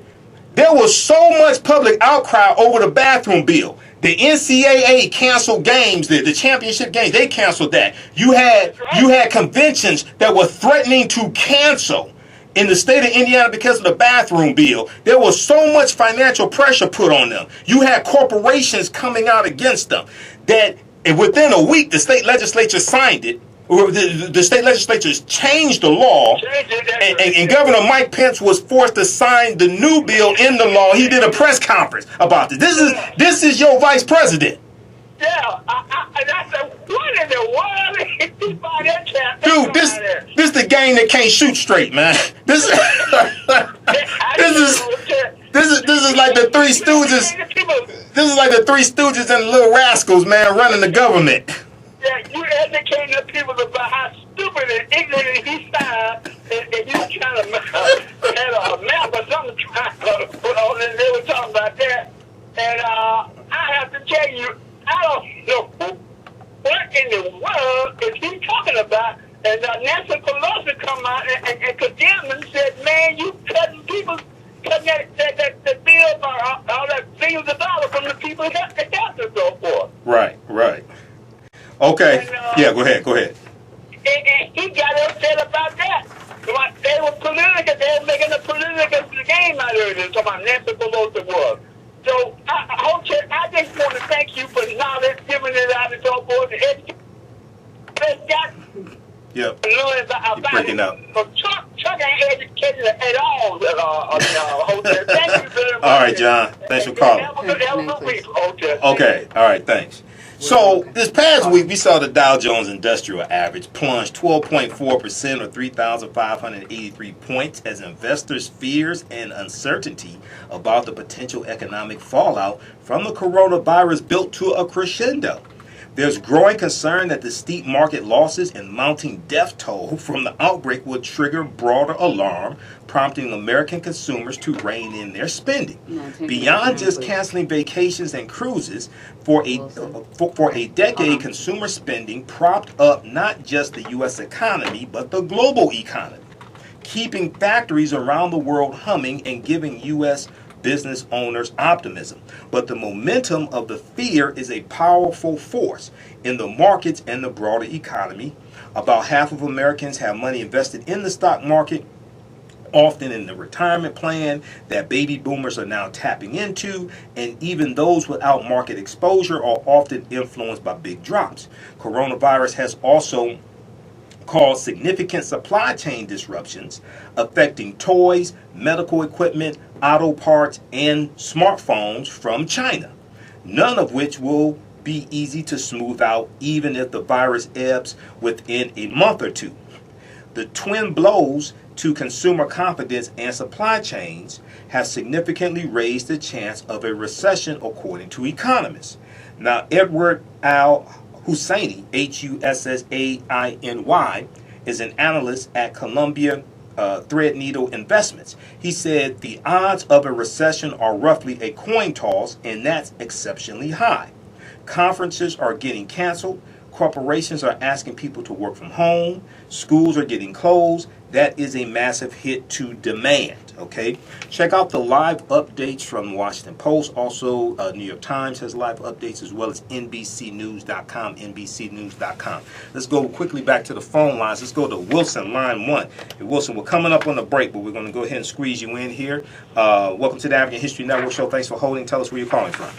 There was so much public outcry over the bathroom bill. The NCAA canceled games, the championship games, they canceled that. You had conventions that were threatening to cancel in the state of Indiana because of the bathroom bill. There was so much financial pressure put on them. You had corporations coming out against them that within a week the state legislature signed it. The state legislature changed the law, and Governor Mike Pence was forced to sign the new bill in the law. He did a press conference about this. This is your vice president. Yeah, I said, what in the world? Dude, this is the game that can't shoot straight, man. This is like the Three Stooges. This is like the Three Stooges and the Little Rascals, man, running the government. Yeah, you educating the people about how stupid and ignorant he sounds, and you trying to have a map or something trying to put on it. They were talking about that, and I have to tell you, I don't know what in the world is he talking about. And Nancy Pelosi come out and condemned him and said, "Man, you cutting that bill by all that billions of dollars from the people who have to help and so forth." Right. Okay. And, yeah, go ahead. And he got upset about that. They were political. They were making a political game out of it. Talking about Nancy Pelosi was. So I just want to thank you for knowledge, giving it out and so forth. Yep. You're breaking up. But Chuck ain't educated at all. Thank you very much. All right, John. Thanks for calling. Have a good week, Hotel. Okay. All right. Thanks. So this past week, we saw the Dow Jones Industrial Average plunge 12.4% or 3,583 points as investors' fears and uncertainty about the potential economic fallout from the coronavirus built to a crescendo. There's growing concern that the steep market losses and mounting death toll from the outbreak will trigger broader alarm, prompting American consumers to rein in their spending. Beyond just canceling vacations and cruises, for a decade, consumer spending propped up not just the U.S. economy, but the global economy, keeping factories around the world humming and giving U.S. business owners optimism. But the momentum of the fear is a powerful force in the markets and the broader economy. About half of Americans have money invested in the stock market, often in the retirement plan that baby boomers are now tapping into, and even those without market exposure are often influenced by big drops. Coronavirus has also caused significant supply chain disruptions affecting toys, medical equipment, auto parts, and smartphones from China, none of which will be easy to smooth out even if the virus ebbs within a month or two. The twin blows to consumer confidence and supply chains have significantly raised the chance of a recession, according to economists. Now, Edward Hussaini, Hussainy, is an analyst at Columbia Threadneedle Investments. He said the odds of a recession are roughly a coin toss, and that's exceptionally high. Conferences are getting canceled. Corporations are asking people to work from home. Schools are getting closed. That is a massive hit to demand. Okay, check out the live updates from the Washington Post. Also, New York Times has live updates, as well as NBCnews.com, NBCnews.com. Let's go quickly back to the phone lines. Let's go to Wilson, line 1. Hey, Wilson, we're coming up on the break, but we're going to go ahead and squeeze you in here. Welcome to the African History Network Show. Thanks for holding. Tell us where you're calling from.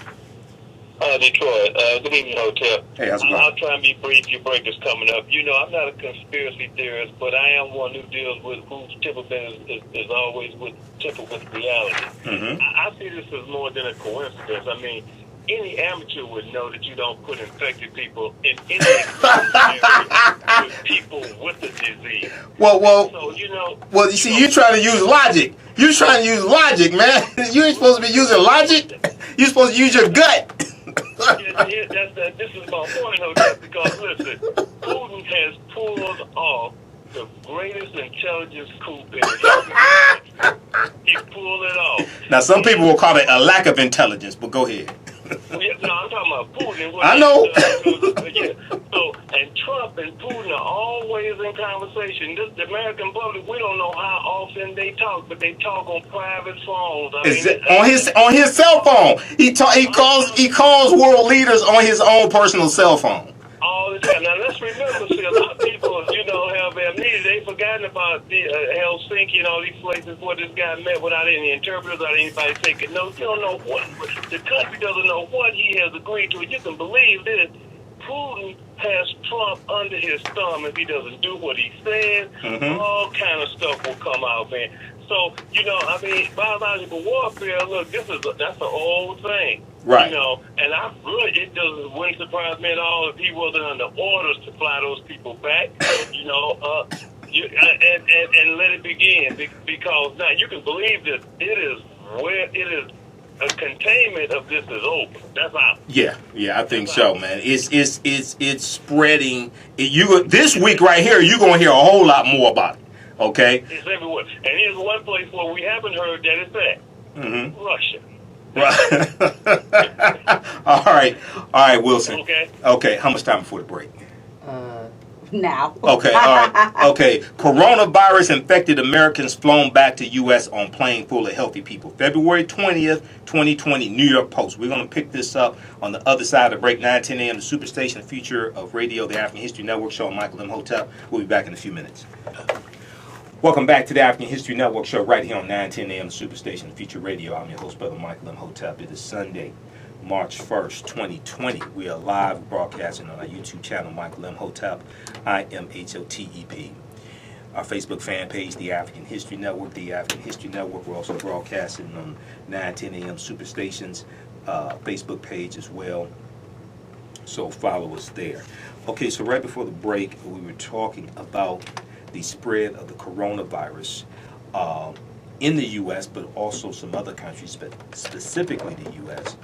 Detroit. Good evening, Hotel. Hey, how's it going? I'll try and be brief. Your break is coming up. You know, I'm not a conspiracy theorist, but I am one who deals with whose temper is always tempered with reality. I see this as more than a coincidence. I mean, any amateur would know that you don't put infected people in any area with people with the disease. Well, so, you see, you're trying to use logic. You're trying to use logic, man. You ain't supposed to be using logic. You're supposed to use your gut. This is my point, Hotel, because listen, Putin has pulled off the greatest intelligence coup in history. He pulled it off. Now, some people will call it a lack of intelligence, but go ahead. No, I'm talking about Putin. I know. So, and Trump and Putin are always in conversation. The American public, we don't know how often they talk, but they talk on private phones. On his cell phone. He calls world leaders on his own personal cell phone. All the time. Now let's remember, see, a lot of people, have amnesia. They've forgotten about the Helsinki and all these places where this guy met without any interpreters, without anybody taking notes. You don't know what the country doesn't know what he has agreed to. You can believe this. Putin has Trump under his thumb if he doesn't do what he says. All kind of stuff will come out, man. So, biological warfare, look, that's an old thing. Right. And it wouldn't surprise me at all if he wasn't under orders to fly those people back, and let it begin. Because now you can believe that a containment of this is over. That's out. Yeah, I think so, man. It's spreading. This week right here, you're gonna hear a whole lot more about it. Okay. It's everywhere. And here's one place where we haven't heard that it's at. Russia. Right. All right, Wilson. Okay. How much time before the break? Now. Okay. All right. Okay. Coronavirus infected Americans flown back to U.S. on plane full of healthy people. February 20th, 2020, New York Post. We're going to pick this up on the other side of the break. 9:10 a.m. The Superstation, the future of radio, the African History Network Show. Michael Imhotep. We'll be back in a few minutes. Welcome back to the African History Network Show right here on 9:10 a.m. The Superstation, the future radio. I'm your host, Brother Michael Imhotep. It is Sunday, March 1st, 2020. We are live broadcasting on our YouTube channel, Michael Imhotep, IMHOTEP. our Facebook fan page, The African History Network, The African History Network. We're also broadcasting on 910 AM Superstation's Facebook page as well. So follow us there. Okay, so right before the break, we were talking about the spread of the coronavirus in the U.S., but also some other countries, but specifically the U.S.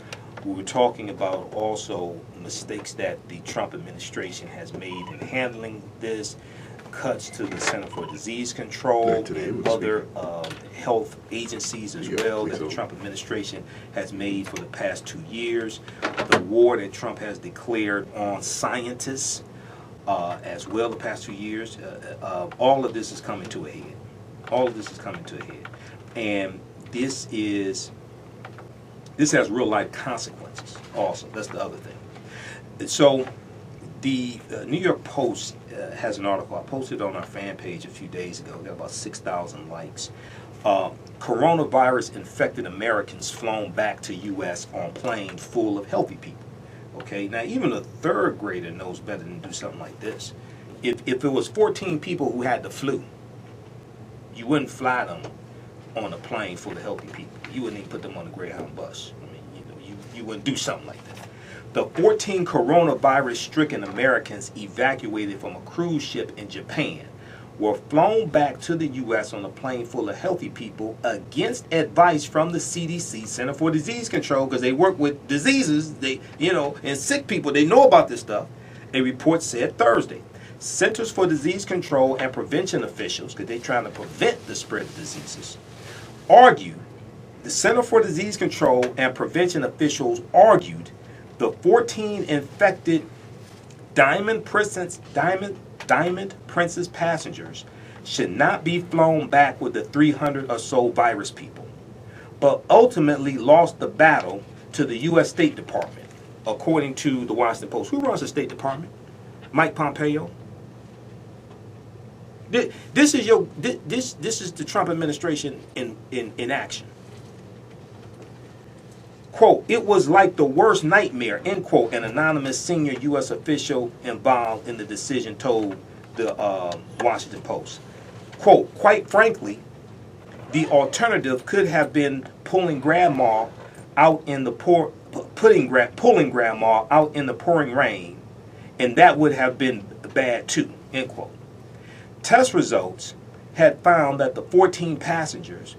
We were talking about also mistakes that the Trump administration has made in handling this, cuts to the Center for Disease Control and other health agencies as well that the Trump administration has made for the past 2 years. The war that Trump has declared on scientists as well the past 2 years. All of this is coming to a head. All of this is coming to a head. And this has real life consequences also. That's the other thing. So the New York Post has an article. I posted on our fan page a few days ago. Got about 6,000 likes. Coronavirus infected Americans flown back to U.S. on plane full of healthy people. Okay, now even a third grader knows better than to do something like this. If it was 14 people who had the flu, you wouldn't fly them on a plane full of healthy people. You wouldn't even put them on a Greyhound bus. I mean, you wouldn't do something like that. The 14 coronavirus-stricken Americans evacuated from a cruise ship in Japan were flown back to the U.S. on a plane full of healthy people against advice from the CDC, Center for Disease Control, because they work with diseases, and sick people. They know about this stuff. A report said Thursday. Centers for Disease Control and Prevention officials, because they're trying to prevent the spread of diseases, the Center for Disease Control and Prevention officials argued the 14 infected Diamond Princess passengers should not be flown back with the 300 or so virus people, but ultimately lost the battle to the U.S. State Department, according to the Washington Post. Who runs the State Department? Mike Pompeo. This is the Trump administration in action. Quote, it was like the worst nightmare, end quote, an anonymous senior U.S. official involved in the decision told the Washington Post. Quote, quite frankly, the alternative could have been pulling grandma out in the pulling grandma out in the pouring rain, and that would have been bad too, end quote. Test results had found that the 14 passengers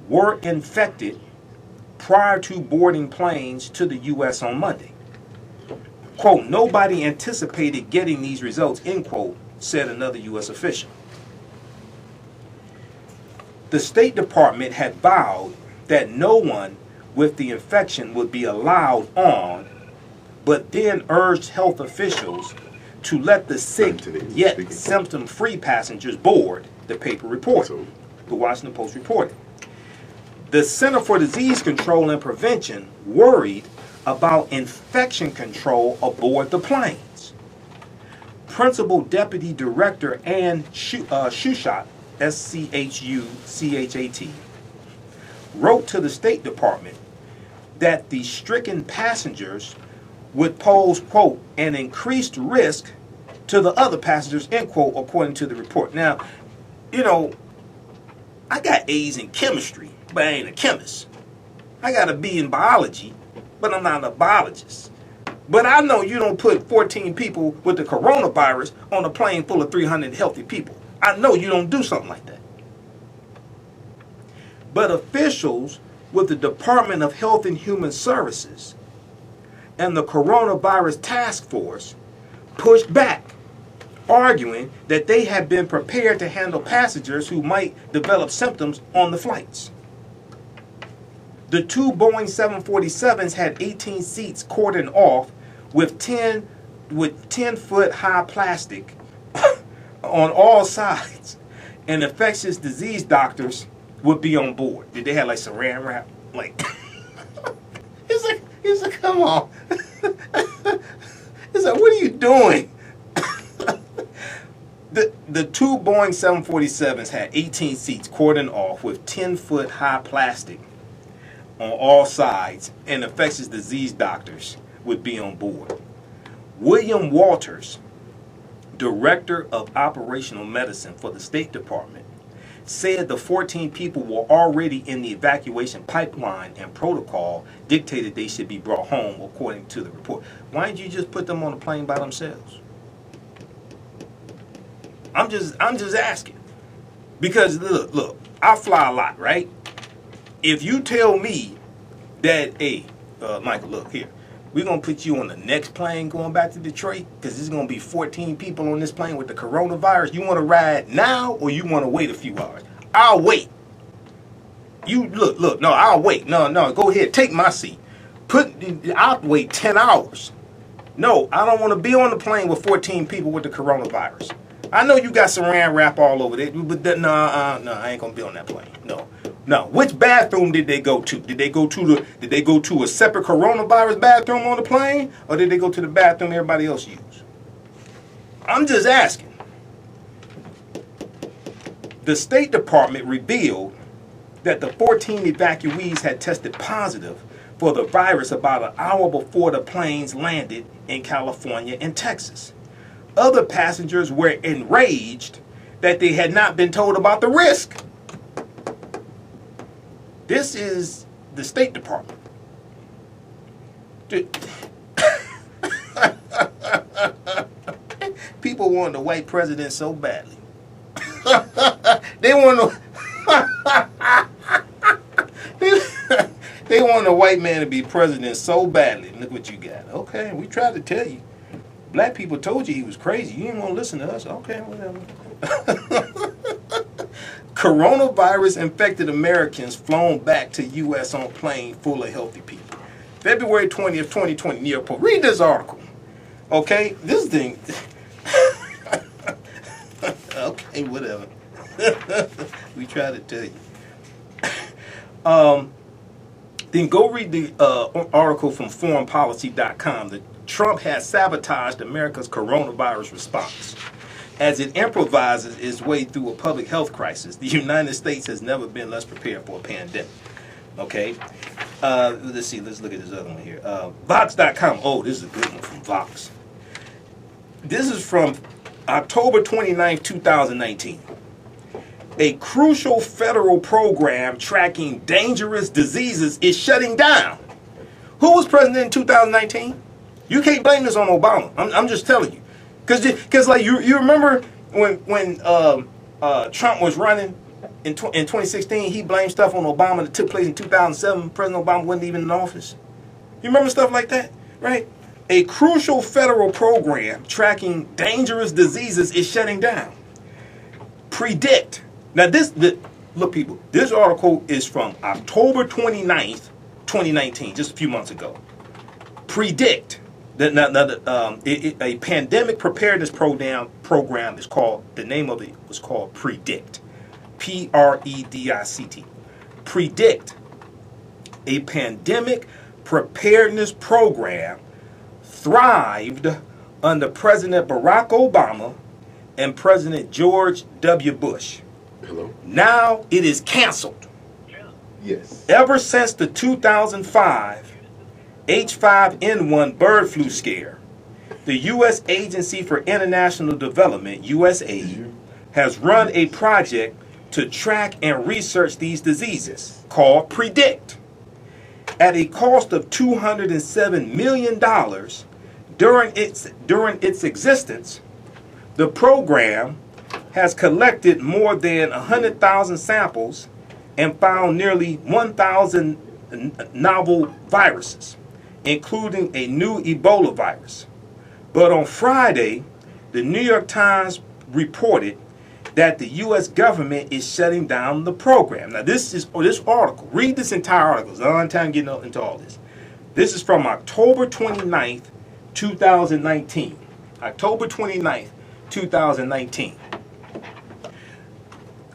were infected prior to boarding planes to the U.S. on Monday. Quote, nobody anticipated getting these results, end quote, said another U.S. official. The State Department had vowed that no one with the infection would be allowed on, but then urged health officials to let the sick yet symptom-free passengers board, the paper reported. The Washington Post reported. The Center for Disease Control and Prevention worried about infection control aboard the planes. Principal Deputy Director Ann Schushat, S-C-H-U-C-H-A-T, wrote to the State Department that the stricken passengers would pose, quote, an increased risk to the other passengers, end quote, according to the report. Now, I got A's in chemistry, but I ain't a chemist. I got a B in biology, but I'm not a biologist. But I know you don't put 14 people with the coronavirus on a plane full of 300 healthy people. I know you don't do something like that. But officials with the Department of Health and Human Services and the Coronavirus Task Force pushed back, arguing that they had been prepared to handle passengers who might develop symptoms on the flights. The two Boeing 747s had 18 seats cordoned off with 10-foot high plastic on all sides, and infectious disease doctors would be on board. Did they have like saran wrap? Like, he's like, come on. He's like, what are you doing? The two Boeing 747s had 18 seats cordoned off with 10-foot high plastic on all sides, and infectious disease doctors would be on board. William Walters, director of operational medicine for the State Department, said the 14 people were already in the evacuation pipeline and protocol dictated they should be brought home, according to the report. Why didn't you just put them on a plane by themselves? I'm just asking. Because look, I fly a lot, right? If you tell me that, hey, Michael, look here, we're going to put you on the next plane going back to Detroit because there's going to be 14 people on this plane with the coronavirus. You want to ride now or you want to wait a few hours? I'll wait. You look, no, I'll wait. No, go ahead, take my seat. I'll wait 10 hours. No, I don't want to be on the plane with 14 people with the coronavirus. I know you got saran wrap all over there, but no, I ain't going to be on that plane. No. Which bathroom did they go to? Did they go to a separate coronavirus bathroom on the plane, or did they go to the bathroom everybody else used? I'm just asking. The State Department revealed that the 14 evacuees had tested positive for the virus about an hour before the planes landed in California and Texas. Other passengers were enraged that they had not been told about the risk. This is the State Department. People want the white president so badly. They want they want a white man to be president so badly. Look what you got. Okay, we tried to tell you. Black people told you he was crazy. You didn't want to listen to us. Okay, whatever. Coronavirus infected Americans flown back to U.S. on plane full of healthy people. February 20th, 2020, New York Post. Read this article. Okay, this thing. Okay, whatever. We tried to tell you. Then go read the article from foreignpolicy.com that Trump has sabotaged America's coronavirus response. As it improvises its way through a public health crisis, the United States has never been less prepared for a pandemic. Okay? Let's see. Let's look at this other one here. Vox.com. Oh, this is a good one from Vox. This is from October 29, 2019. A crucial federal program tracking dangerous diseases is shutting down. Who was president in 2019? You can't blame this on Obama. I'm just telling you. Because like you remember when Trump was running in 2016, he blamed stuff on Obama that took place in 2007. President Obama wasn't even in office. You remember stuff like that, right? A crucial federal program tracking dangerous diseases is shutting down. Predict. Now look people, this article is from October 29th, 2019, just a few months ago. Predict. A pandemic preparedness program is called, the name of it was called Predict. Predict. Predict. A pandemic preparedness program thrived under President Barack Obama and President George W. Bush. Hello? Now it is canceled. Yes. Ever since the 2005 H5N1 bird flu scare, the U.S. Agency for International Development, USAID, has run a project to track and research these diseases called Predict. At a cost of $207 million during its existence, the program has collected more than 100,000 samples and found nearly 1,000 novel viruses, including a new Ebola virus. But on Friday, the New York Times reported that the U.S. government is shutting down the program. Now this article, read this entire article. I don't have time getting into all this. This is from October 29th, 2019. October 29th, 2019.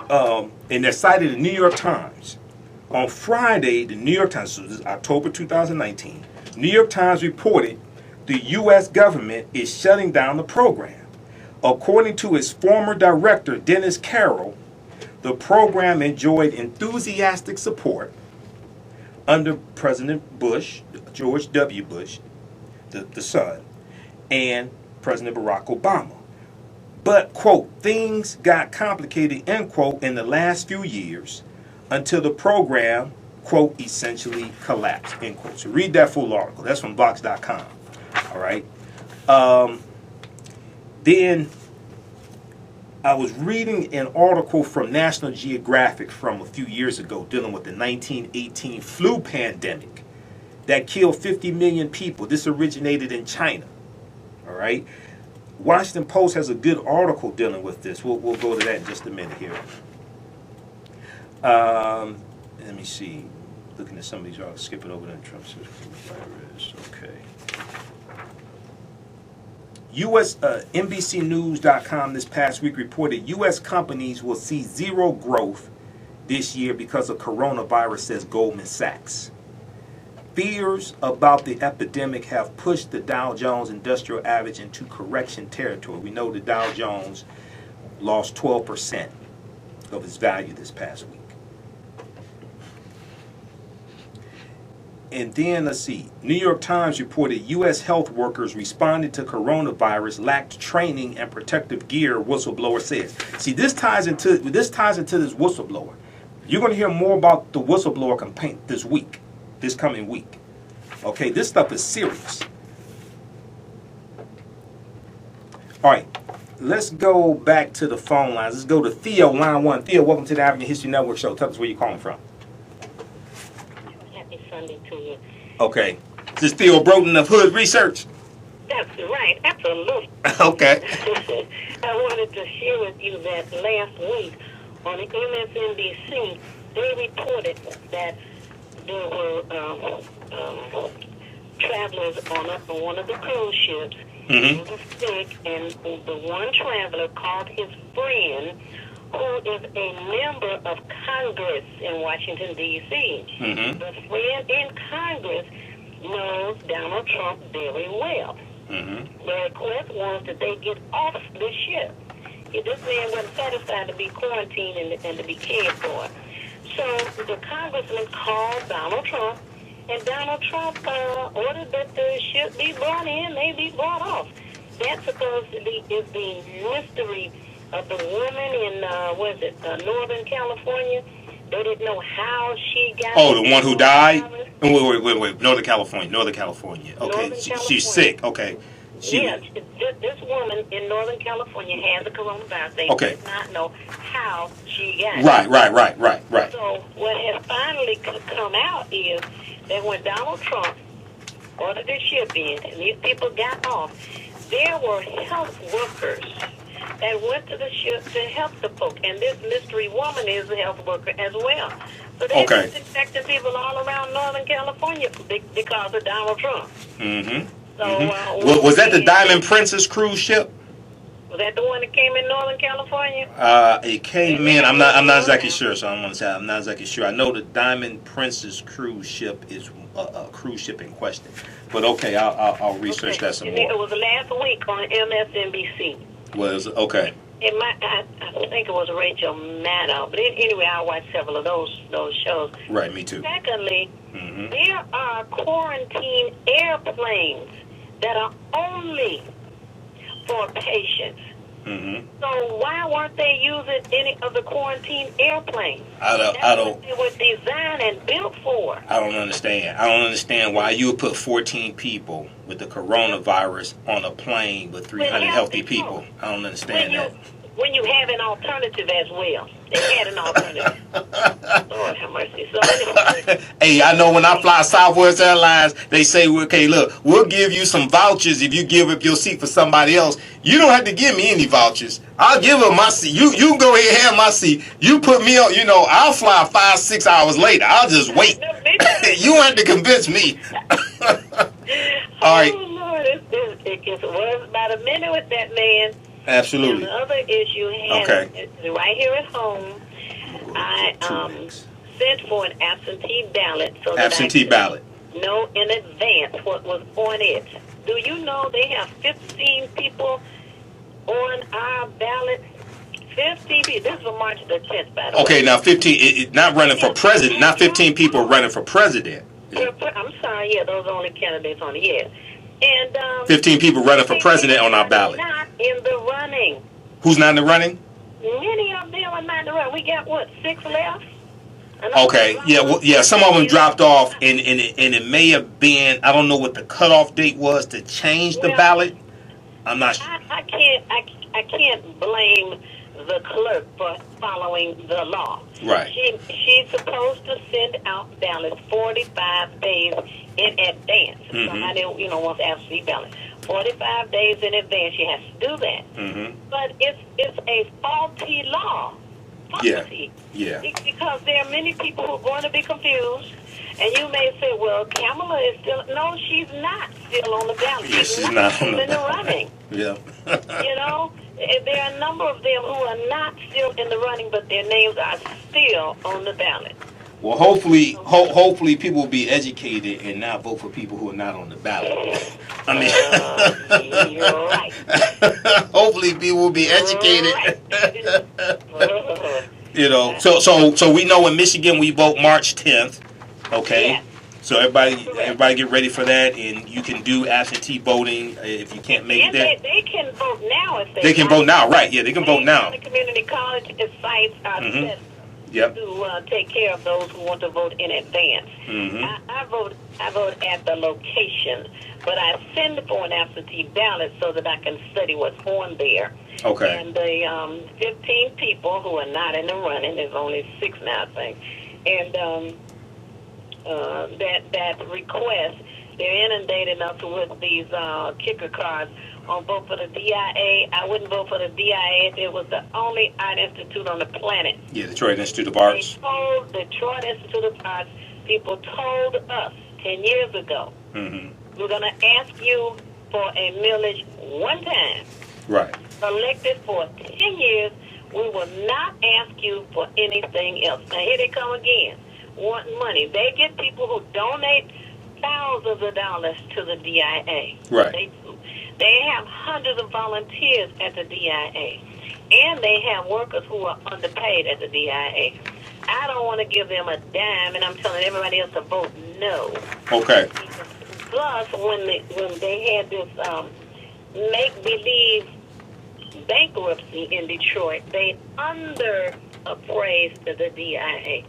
And they're cited in the New York Times. On Friday, the New York Times, so this is October 2019, New York Times reported the U.S. government is shutting down the program. According to its former director, Dennis Carroll, the program enjoyed enthusiastic support under President Bush, George W. Bush, the son, and President Barack Obama. But, quote, things got complicated, end quote, in the last few years until the program, quote, essentially collapsed, end quote. So read that full article. That's from Vox.com. All right. Then I was reading an article from National Geographic from a few years ago dealing with the 1918 flu pandemic that killed 50 million people. This originated in China. All right. Washington Post has a good article dealing with this. We'll go to that in just a minute here. Let me see. Looking at some of these articles, skipping over them. Trump says virus. Okay. NBCnews.com this past week reported U.S. companies will see zero growth this year because of coronavirus, says Goldman Sachs. Fears about the epidemic have pushed the Dow Jones Industrial Average into correction territory. We know the Dow Jones lost 12% of its value this past week. And then, let's see, New York Times reported U.S. health workers responding to coronavirus lacked training and protective gear, whistleblower says. See, this ties into this whistleblower. You're going to hear more about the whistleblower campaign this coming week. Okay, this stuff is serious. All right, let's go back to the phone lines. Let's go to Theo, line 1. Theo, welcome to the Avenue History Network show. Tell us where you're calling from. Happy Sunday to you. Okay. This is Theo Broden of Hood Research. That's right, absolutely. Okay. I wanted to share with you that last week on the MSNBC, they reported that there were travelers on one of the cruise ships who was sick, and the one traveler called his friend, who is a member of Congress in Washington, D.C. The friend in Congress knows Donald Trump very well. The request was that they get off the ship. This man wasn't satisfied to be quarantined and to be cared for. So the congressman called Donald Trump, and Donald Trump ordered that the ship be brought in, they be brought off. That supposedly is the mystery of the woman in, Northern California. They didn't know how she got... Oh, the one who died? Wait. Northern California. Okay, she's sick. Okay. This woman in Northern California has the coronavirus. They did not know how she got it. Right. So what has finally come out is that when Donald Trump ordered the ship in and these people got off, there were health workers that went to the ship to help the folk. And this mystery woman is a health worker as well. So they've been infecting people all around Northern California because of Donald Trump. So, was that the Diamond Princess cruise ship? Was that the one that came in Northern California? It came in. I'm not exactly sure, so I'm going to say I'm not exactly sure. I know the Diamond Princess cruise ship is a cruise ship in question. But okay, I'll research that some more. It was last week on MSNBC. Okay. I think it was Rachel Maddow. But anyway, I watched several of those shows. Right, me too. Secondly, there are quarantine airplanes that are only for patients. So why weren't they using any of the quarantine airplanes? That's what they were designed and built for. I don't understand why you would put 14 people with the coronavirus on a plane with 300 healthy people. I don't understand that. When you have an alternative as well. They had an alternative. Lord have mercy. So anyway. Hey, I know when I fly Southwest Airlines, they say, okay, look, we'll give you some vouchers if you give up your seat for somebody else. You don't have to give me any vouchers. I'll give them my seat. You can go ahead and have my seat. You put me on, I'll fly 5-6 hours later. I'll just wait. You don't have to convince me. All right. Oh, Lord, it gets worse by the minute with that man. Absolutely. And the other issue right here at home, I sent for an absentee ballot so that I could know in advance what was on it. Do you know they have 15 people on our ballot? 15 people. This is for March the 10th, by the way. Okay, now 15, not running for president, not 15 people running for president. I'm sorry, those are only candidates on it, And 15 people running for president on our ballot. Not in the running. Who's not in the running? Many of them are not in the running. We got, what, 6 left? Okay, yeah, well, yeah. Some of them dropped off, and it may have been, I don't know what the cutoff date was to change the ballot. I'm not sure. I can't blame the clerk for following the law. Right. She's supposed to send out ballots 45 days in advance. Somebody, wants absentee ballot. 45 days in advance, she has to do that. But it's a faulty law. Faulty. Yeah. Because there are many people who are going to be confused. And you may say, well, Kamala is still... No, she's not still on the ballot. Yes, she's not still in the running. Yeah. There are a number of them who are not still in the running, but their names are still on the ballot. Well, hopefully people will be educated and not vote for people who are not on the ballot. I mean, you're right. Hopefully people will be educated. Right. So we know in Michigan we vote March 10th. Okay. Yes. So everybody get ready for that, and you can do absentee voting if you can't make it there. They can vote now if they can vote now, right? Yeah, they can vote now. The community college sites are set to take care of those who want to vote in advance. I vote at the location, but I send for an absentee ballot so that I can study what's on there. Okay. And the 15 people who are not in the running, there's only 6 now, I think, and that request, they're inundating us with these kicker cards on vote for the DIA. I wouldn't vote for the DIA if it was the only art institute on the planet. Yeah, the Detroit Institute of Arts. The Detroit Institute of Arts people told us 10 years ago, we're going to ask you for a millage one time. Right. Elected for 10 years, we will not ask you for anything else. Now here they come again. Want money. They get people who donate thousands of dollars to the DIA. Right. They have hundreds of volunteers at the DIA. And they have workers who are underpaid at the DIA. I don't want to give them a dime, and I'm telling everybody else to vote no. Okay. Plus, when they had this make-believe bankruptcy in Detroit, they underappraised the DIA.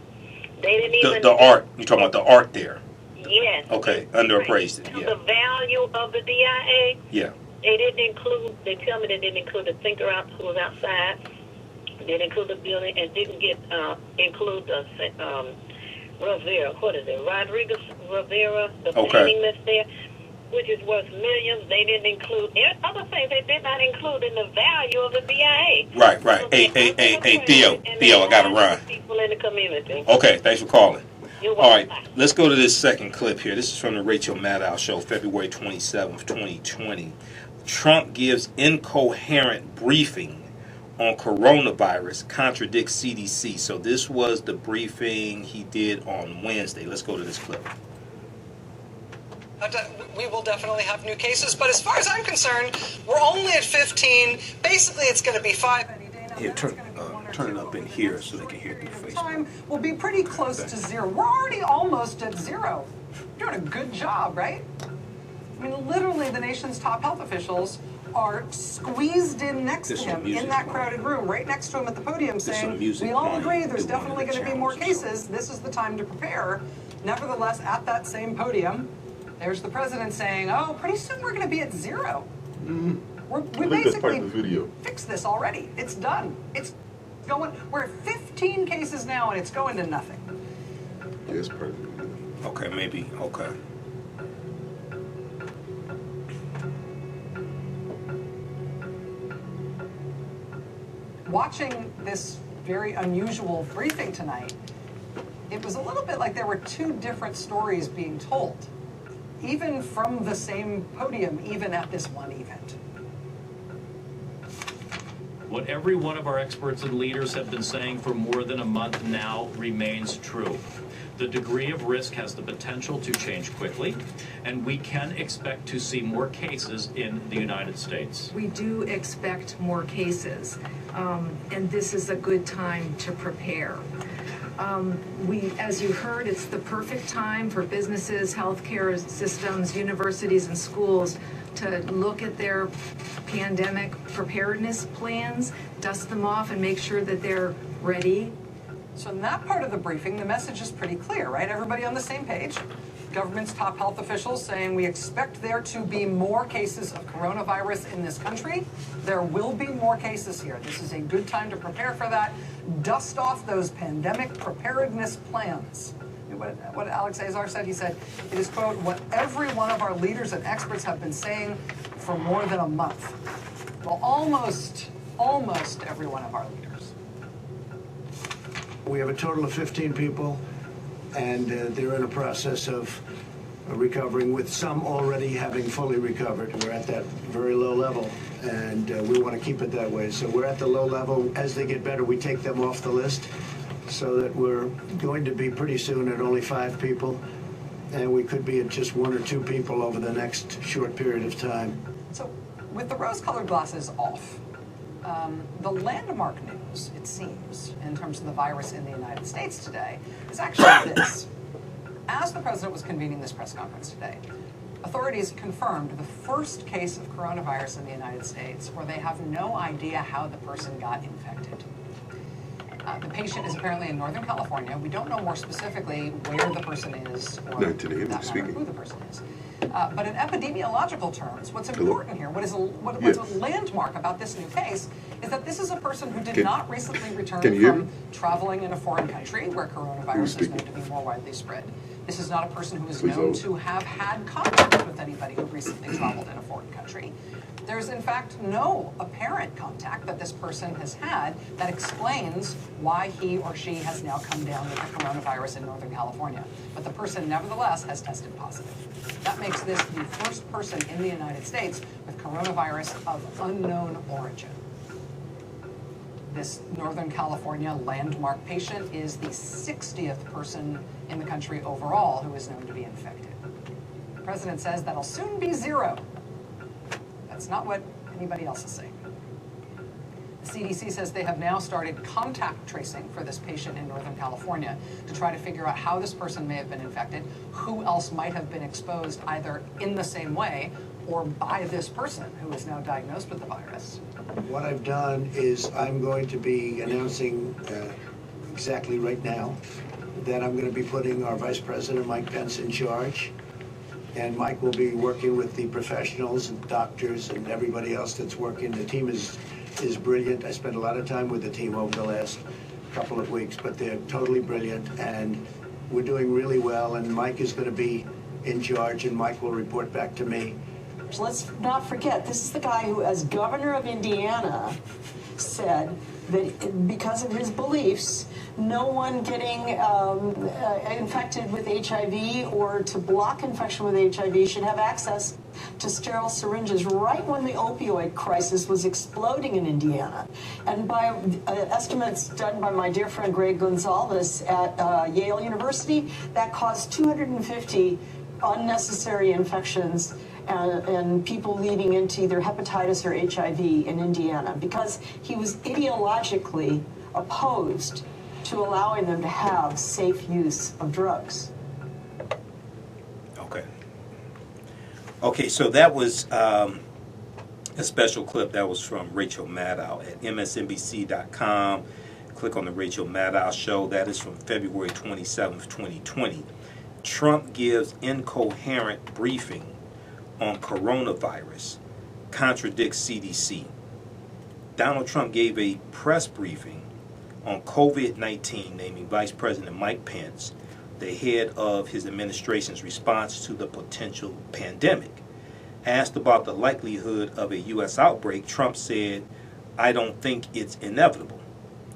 They didn't even... The art. You're talking about the art there. Yes. Okay, underappraised it, yeah. The value of the DIA. Yeah. They didn't include, they tell me they didn't include the thinker out who was outside. They didn't include the building and didn't include the Rivera, what is it, Rodriguez Rivera, the painting that's there, which is worth millions. They didn't include other things they did not include in the value of the DIA. Right. Hey, Theo, I got to run. People in the community. Okay, thanks for calling. You're welcome. All right, let's go to this second clip here. This is from the Rachel Maddow Show, February 27th, 2020. Trump gives incoherent briefing on coronavirus, contradicts CDC. So this was the briefing he did on Wednesday. Let's go to this clip. We will definitely have new cases, but as far as I'm concerned, we're only at 15. Basically, it's going to be 5 any day now. Here, turn it up in here so they can hear through Facebook. Time will be pretty close to 0. We're already almost at 0. You're doing a good job, right? I mean, literally, the nation's top health officials are squeezed in next to him in that crowded room, right next to him at the podium, saying, we all agree there's definitely going to be more cases. This is the time to prepare. Nevertheless, at that same podium, there's the president saying, oh, pretty soon we're going to be at 0. We basically fixed this already. It's done. It's going. We're at 15 cases now, and it's going to nothing. Yes, President. Okay, maybe. Okay. Watching this very unusual briefing tonight, it was a little bit like there were 2 different stories being told, even from the same podium, even at this one event. What every one of our experts and leaders have been saying for more than a month now remains true. The degree of risk has the potential to change quickly, and we can expect to see more cases in the United States. We do expect more cases, and this is a good time to prepare. As you heard, it's the perfect time for businesses, healthcare systems, universities, and schools to look at their pandemic preparedness plans, dust them off, and make sure that they're ready. So in that part of the briefing, the message is pretty clear, right? Everybody on the same page. Government's top health officials saying we expect there to be more cases of coronavirus in this country. There will be more cases here. This is a good time to prepare for that. Dust off those pandemic preparedness plans. What Alex Azar said, he said, it is, quote, what every one of our leaders and experts have been saying for more than a month. Well, almost every one of our leaders. We have a total of 15 people, and they're in a process of recovering, with some already having fully recovered. We're at that very low level, and we want to keep it that way. So we're at the low level. As they get better, we take them off the list, so that we're going to be pretty soon at only 5 people, and we could be at just 1 or 2 people over the next short period of time. So with the rose-colored glasses off, the landmark news, it seems, in terms of the virus in the United States today, is actually this. As the president was convening this press conference today, authorities confirmed the first case of coronavirus in the United States where they have no idea how the person got infected. The patient is apparently in Northern California. We don't know more specifically where the person is or who the person is. But in epidemiological terms, what's important here, what's a landmark about this new case, is that this is a person who did not recently return from traveling in a foreign country where coronavirus is known to be more widely spread. This is not a person who is known to have had contact with anybody who recently traveled in a foreign country. There's, in fact, no apparent contact that this person has had that explains why he or she has now come down with the coronavirus in Northern California. But the person, nevertheless, has tested positive. That makes this the first person in the United States with coronavirus of unknown origin. This Northern California landmark patient is the 60th person in the country overall who is known to be infected. The president says that'll soon be 0. That's not what anybody else is saying. The CDC says they have now started contact tracing for this patient in Northern California to try to figure out how this person may have been infected, who else might have been exposed either in the same way or by this person who is now diagnosed with the virus. What I've done is I'm going to be announcing exactly right now that I'm going to be putting our Vice President, Mike Pence, in charge. And Mike will be working with the professionals and doctors and everybody else that's working. The team is brilliant. I spent a lot of time with the team over the last couple of weeks, but they're totally brilliant, and we're doing really well. And Mike is going to be in charge, and Mike will report back to me. Let's not forget, this is the guy who, as governor of Indiana, said that because of his beliefs, no one getting infected with HIV or to block infection with HIV should have access to sterile syringes right when the opioid crisis was exploding in Indiana. And by estimates done by my dear friend Greg Gonzalez at Yale University, that caused 250 unnecessary infections and people leading into either hepatitis or HIV in Indiana, because he was ideologically opposed to allowing them to have safe use of drugs. Okay, so that was a special clip that was from Rachel Maddow at msnbc.com. Click on the Rachel Maddow show. That is from February 27th, 2020. Trump gives incoherent briefing on coronavirus, contradicts CDC. Donald Trump gave a press briefing on COVID-19, naming Vice President Mike Pence the head of his administration's response to the potential pandemic. Asked about the likelihood of a U.S. outbreak, Trump said, "I don't think it's inevitable,"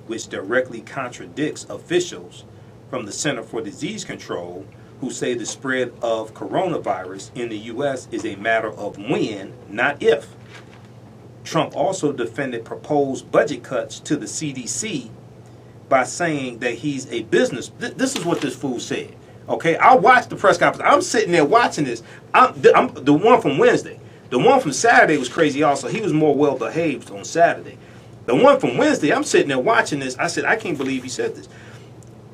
which directly contradicts officials from the Center for Disease Control who say the spread of coronavirus in the U.S. is a matter of when, not if. Trump also defended proposed budget cuts to the CDC by saying that he's a business. This is what this fool said. Okay, I watched the press conference. I'm sitting there watching this. I'm the one from Wednesday. The one from Saturday was crazy also. He was more well behaved on Saturday. The one from Wednesday, I'm sitting there watching this. I said, I can't believe he said this.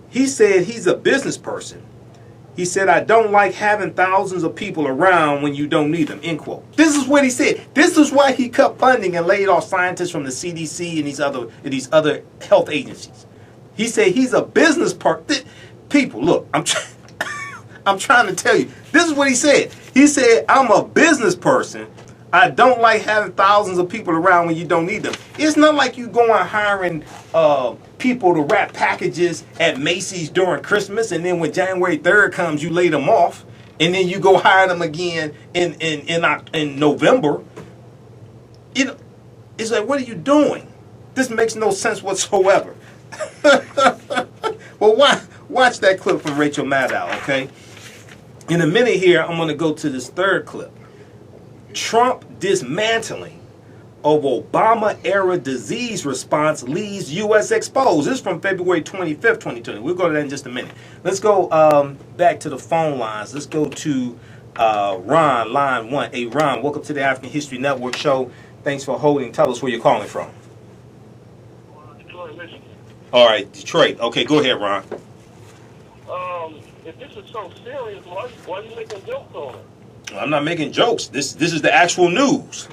He said he's a business person. He said, I don't like having thousands of people around when you don't need them, end quote. This is what he said. This is why he cut funding and laid off scientists from the CDC and these other health agencies. He said he's a business person. People, look, I'm trying to tell you. This is what he said. He said, I'm a business person. I don't like having thousands of people around when you don't need them. It's not like you going hiring people to wrap packages at Macy's during Christmas, and then when January 3rd comes, you lay them off, and then you go hire them again in November. It's like, what are you doing? This makes no sense whatsoever. Well, watch that clip from Rachel Maddow, okay? In a minute here, I'm going to go to this third clip. Trump dismantling of Obama-era disease response leaves U.S. exposed. This is from February 25th, 2020. We'll go to that in just a minute. Let's go back to the phone lines. Let's go to Ron, line 1. Hey, Ron, welcome to the African History Network show. Thanks for holding. Tell us where you're calling from. All right, Detroit. Okay, go ahead, Ron. If this is so serious, why are you making jokes on it? I'm not making jokes. This is the actual news.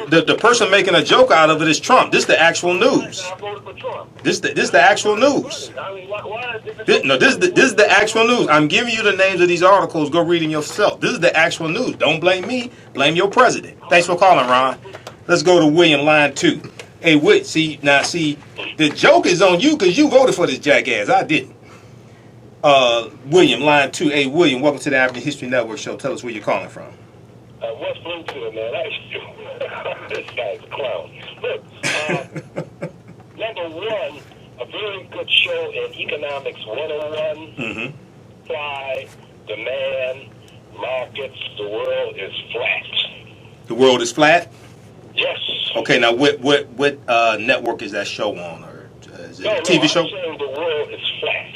The person making a joke out of it is Trump. This is the actual news. I voted for Trump. This is the actual news. I mean, why This is the actual news. I'm giving you the names of these articles. Go read them yourself. This is the actual news. Don't blame me. Blame your president. Thanks for calling, Ron. Let's go to William, line 2. Hey, Whit, see, the joke is on you because you voted for this jackass. I didn't. William, line 2. Hey, William, welcome to the African History Network show. Tell us where you're calling from. West Bloomfield, man. This guy's a clown. Look, number one, a very good show in Economics 101. Mm-hmm. Supply, demand, markets, the world is flat. The world is flat? Yes. Okay, now what network is that show on? Or is it a TV show? I'm saying the world is flat.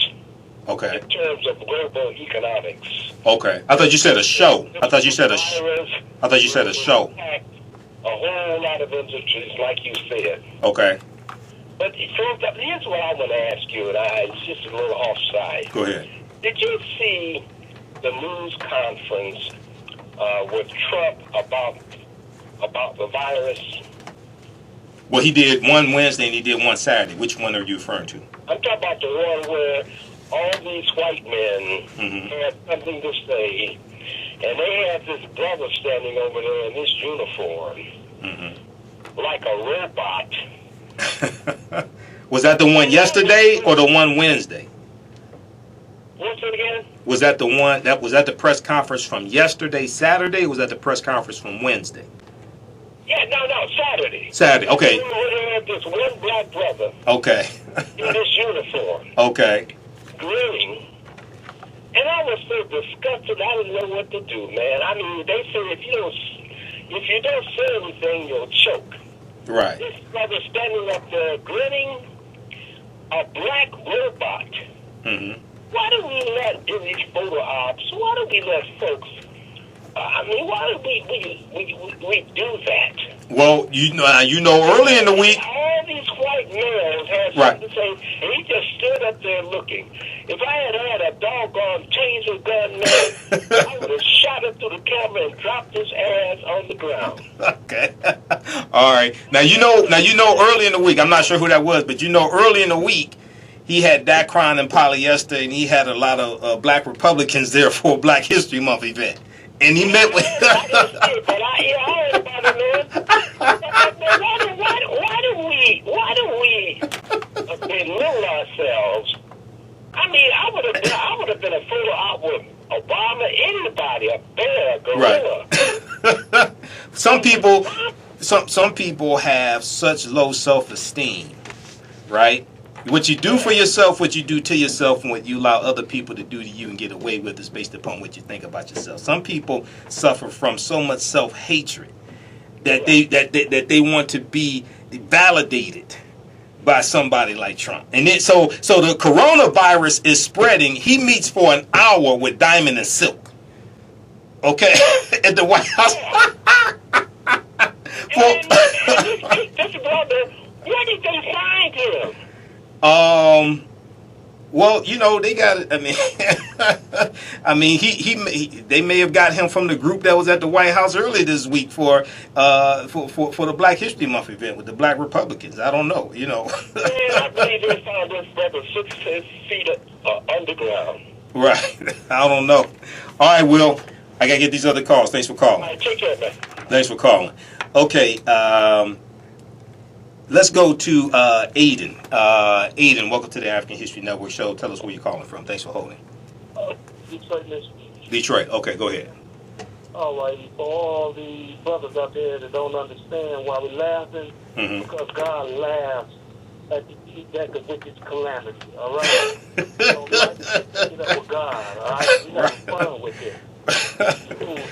Okay. In terms of global economics. Okay. I thought you said a show. I thought you said a show. A whole lot of industries, like you said. Okay. But here's what I want to ask you, and it's just a little offside. Go ahead. Did you see the news conference with Trump about the virus? Well, he did one Wednesday and he did one Saturday. Which one are you referring to? I'm talking about the one where all these white men had something to say, and they had this brother standing over there in this uniform, like a robot. Was that the one yesterday or the one Wednesday? What's it again? Was that the one was that the press conference from yesterday, Saturday, or was that the press conference from Wednesday? Yeah, no, Saturday. Saturday, okay. They had this one black brother. Okay. In this uniform. Okay. Grinning. And I was so disgusted, I didn't know what to do, man. I mean, they say if you don't say anything, you'll choke. Right. This brother standing up there grinning, a black robot. Why do we let, in these photo ops, why do we let folks, why do we do that? Well, you know, early in the week. All these white males had something to say, and he just stood up there looking. If I had a doggone taser gun, man, I would have shot it through the camera and dropped his ass on the ground. Okay. All right. Now you know early in the week, I'm not sure who that was, but early in the week, he had Dacron and polyester, and he had a lot of black Republicans there for a Black History Month event. And he met with. But I heard about it, man. Why do we belittle ourselves? I mean, I would have been a photo op with Obama, anybody, a bear, a gorilla. Right. Some people have such low self-esteem, right? What you do for yourself, what you do to yourself, and what you allow other people to do to you and get away with is based upon what you think about yourself. Some people suffer from so much self-hatred that they want to be validated by somebody like Trump. And then, so the coronavirus is spreading. He meets for an hour with Diamond and Silk. Okay? At the White House. This brother, where did they find him? Well, you know, they got. I mean, I mean, they may have got him from the group that was at the White House earlier this week for the Black History Month event with the Black Republicans. I don't know. You know. I believe they found this brother 6 feet underground. Right. I don't know. All right, Will. I gotta get these other calls. Thanks for calling. All right, take care, man. Thanks for calling. Okay. Let's go to Aiden. Aiden, welcome to the African History Network show. Tell us where you're calling from. Thanks for holding. Detroit, Michigan. Detroit. Okay, go ahead. All right, for all the brothers out there that don't understand why we're laughing, because God laughs at the wicked calamity, all right? You don't like to get up with God, all right? We have fun with it.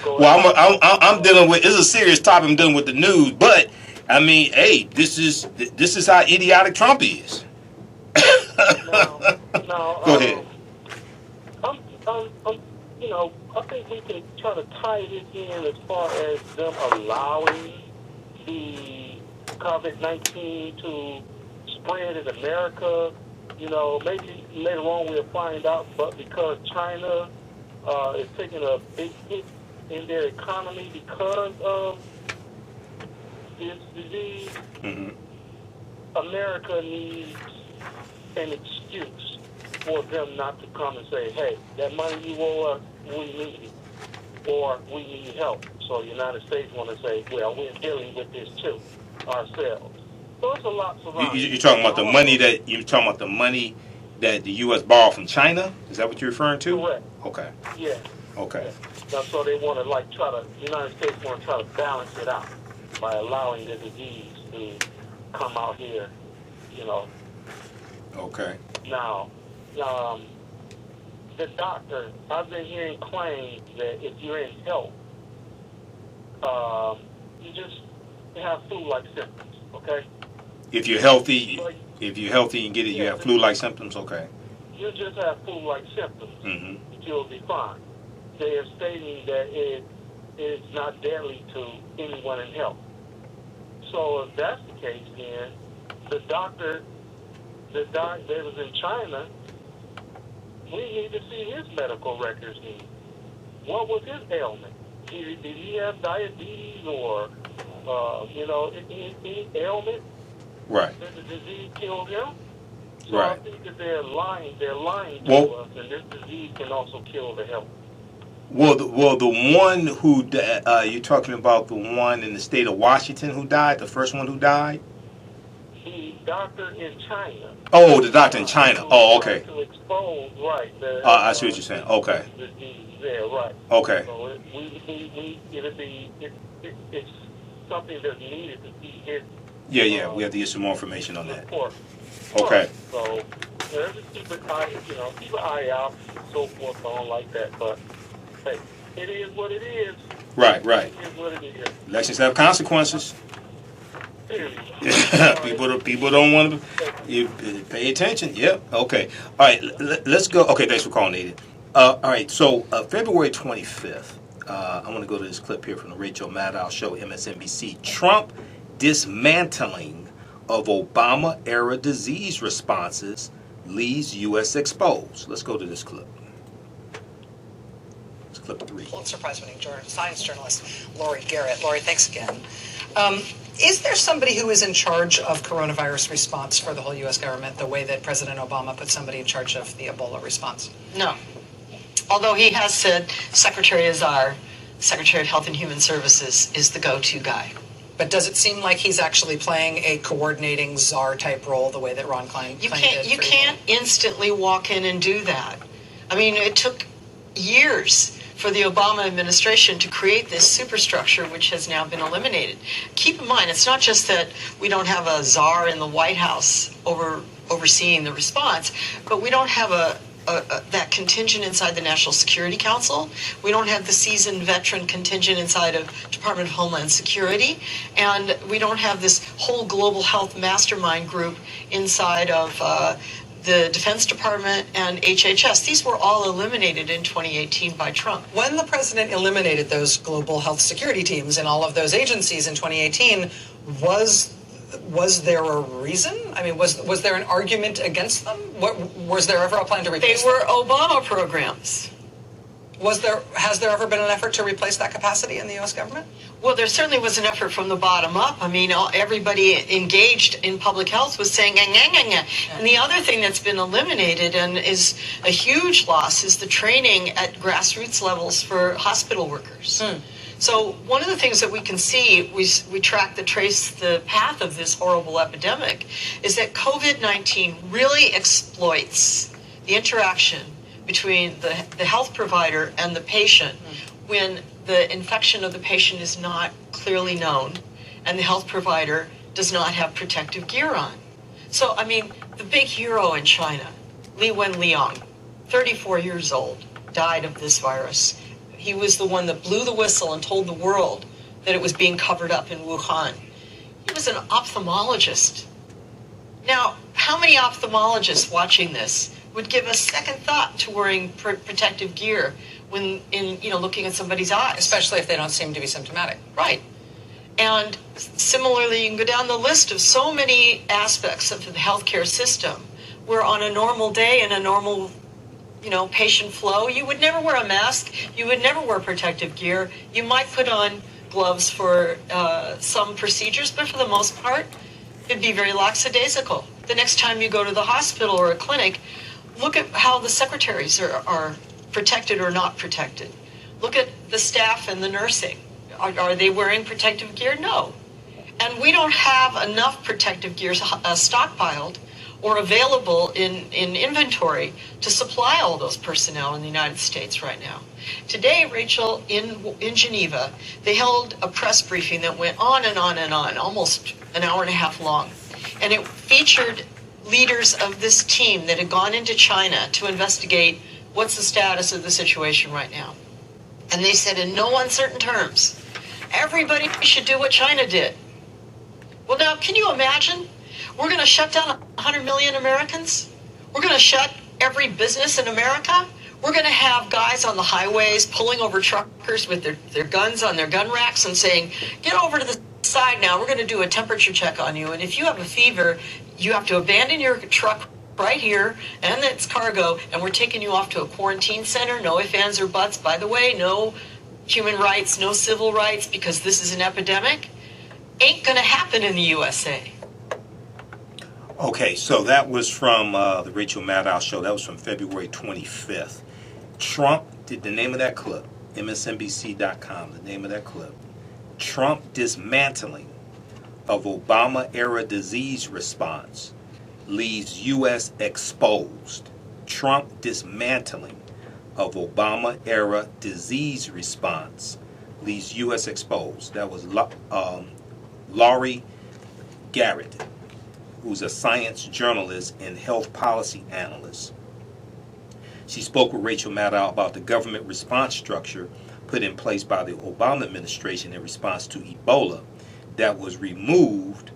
Well, I'm dealing with, it's a serious topic. I'm dealing with the news, but I mean, hey, this is how idiotic Trump is. Now, go ahead. You know, I think we can try to tie this in as far as them allowing the COVID-19 to spread in America. You know, maybe later on we'll find out, but because China is taking a big hit in their economy because of this disease, America needs an excuse for them not to come and say, hey, that money you owe us, we need it, or we need help. So the United States want to say, well, we're dealing with this too ourselves. So it's a lot surrounding. You're talking about the money that the U.S. borrowed from China? Is that what you're referring to? Correct. Okay. Yeah. Okay. Now, so they want to the United States want to try to balance it out by allowing the disease to come out here, you know. Okay. Now, the doctor, I've been hearing claims that if you're in health, you just have flu-like symptoms, okay? If you're healthy and get it, you have flu-like symptoms, okay. You just have flu-like symptoms, you'll be fine. They are stating that it is not deadly to anyone in health. So if that's the case, then the doctor that was in China, we need to see his medical records. What was his ailment? Did he have diabetes or, any ailment? Right. That the disease killed him? So right. I think that they're lying to us, and this disease can also kill the health. Well, the one who you're talking about, the one in the state of Washington who died, the first one who died? The doctor in China. Oh, the doctor in China. Oh, okay. To expose, right. I see what you're saying. Okay. The disease there, right. Okay. So it's something that's needed to see his. Yeah. We have to get some more information on that. Report. Okay. So just keep an eye out, and so forth. I don't like that, but hey, it is what it is. Right. It is what it is. Elections have consequences. people don't want to pay attention. Yep. Okay. All right. Let's go. Okay. Thanks for calling, Aiden. All right. So February 25th, I want to go to this clip here from the Rachel Maddow show, MSNBC. Trump dismantling of Obama-era disease responses leaves U.S. exposed. Let's go to this clip. It's clip 3. Pulitzer Prize-winning science journalist Lori Garrett. Lori, thanks again. Is there somebody who is in charge of coronavirus response for the whole U.S. government, the way that President Obama put somebody in charge of the Ebola response? No. Although he has said Secretary Azar, Secretary of Health and Human Services, is the go-to guy. But does it seem like he's actually playing a coordinating czar type role the way that Ron Klain did? You can't instantly walk in and do that. I mean, it took years for the Obama administration to create this superstructure, which has now been eliminated. Keep in mind, it's not just that we don't have a czar in the White House overseeing the response, but we don't have that contingent inside the National Security Council. We don't have the seasoned veteran contingent inside of Department of Homeland Security. And we don't have this whole global health mastermind group inside of the Defense Department and HHS. These were all eliminated in 2018 by Trump. When the president eliminated those global health security teams in all of those agencies in 2018, was Was there a reason? I mean, was there an argument against them? Was there ever a plan to replace They were them? Obama programs. Has there ever been an effort to replace that capacity in the U.S. government? Well, there certainly was an effort from the bottom up. I mean, everybody engaged in public health was saying, "Nga, nga, nga." And the other thing that's been eliminated and is a huge loss is the training at grassroots levels for hospital workers. So one of the things that we can see, we track trace the path of this horrible epidemic, is that COVID-19 really exploits the interaction between the health provider and the patient when the infection of the patient is not clearly known and the health provider does not have protective gear on. So, I mean, the big hero in China, Li Wenliang, 34 years old, died of this virus. He was the one that blew the whistle and told the world that it was being covered up in Wuhan. He was an ophthalmologist. Now, how many ophthalmologists watching this would give a second thought to wearing protective gear when looking at somebody's eyes? Especially if they don't seem to be symptomatic. Right. And similarly, you can go down the list of so many aspects of the healthcare system where on a normal day in a normal patient flow, you would never wear a mask, you would never wear protective gear. You might put on gloves for some procedures, but for the most part, it'd be very lackadaisical. The next time you go to the hospital or a clinic, look at how the secretaries are protected or not protected. Look at the staff and the nursing. Are they wearing protective gear? No. And we don't have enough protective gear stockpiled or available in inventory to supply all those personnel in the United States right now. Today, Rachel, in Geneva, they held a press briefing that went on and on and on, almost an hour and a half long. And it featured leaders of this team that had gone into China to investigate what's the status of the situation right now. And they said in no uncertain terms, everybody should do what China did. Well, now, can you imagine? We're going to shut down 100 million Americans? We're going to shut every business in America? We're going to have guys on the highways pulling over truckers with their guns on their gun racks and saying, get over to the side now, we're going to do a temperature check on you. And if you have a fever, you have to abandon your truck right here and its cargo, and we're taking you off to a quarantine center. No ifs, ands, or buts. By the way, no human rights, no civil rights, because this is an epidemic. Ain't going to happen in the USA. Okay, so that was from the Rachel Maddow show. That was from February 25th. Trump did the name of that clip, MSNBC.com, the name of that clip. Trump dismantling of Obama-era disease response leaves U.S. exposed. Trump dismantling of Obama-era disease response leaves U.S. exposed. That was Laurie Garrett, who's a science journalist and health policy analyst. She spoke with Rachel Maddow about the government response structure put in place by the Obama administration in response to Ebola that was removed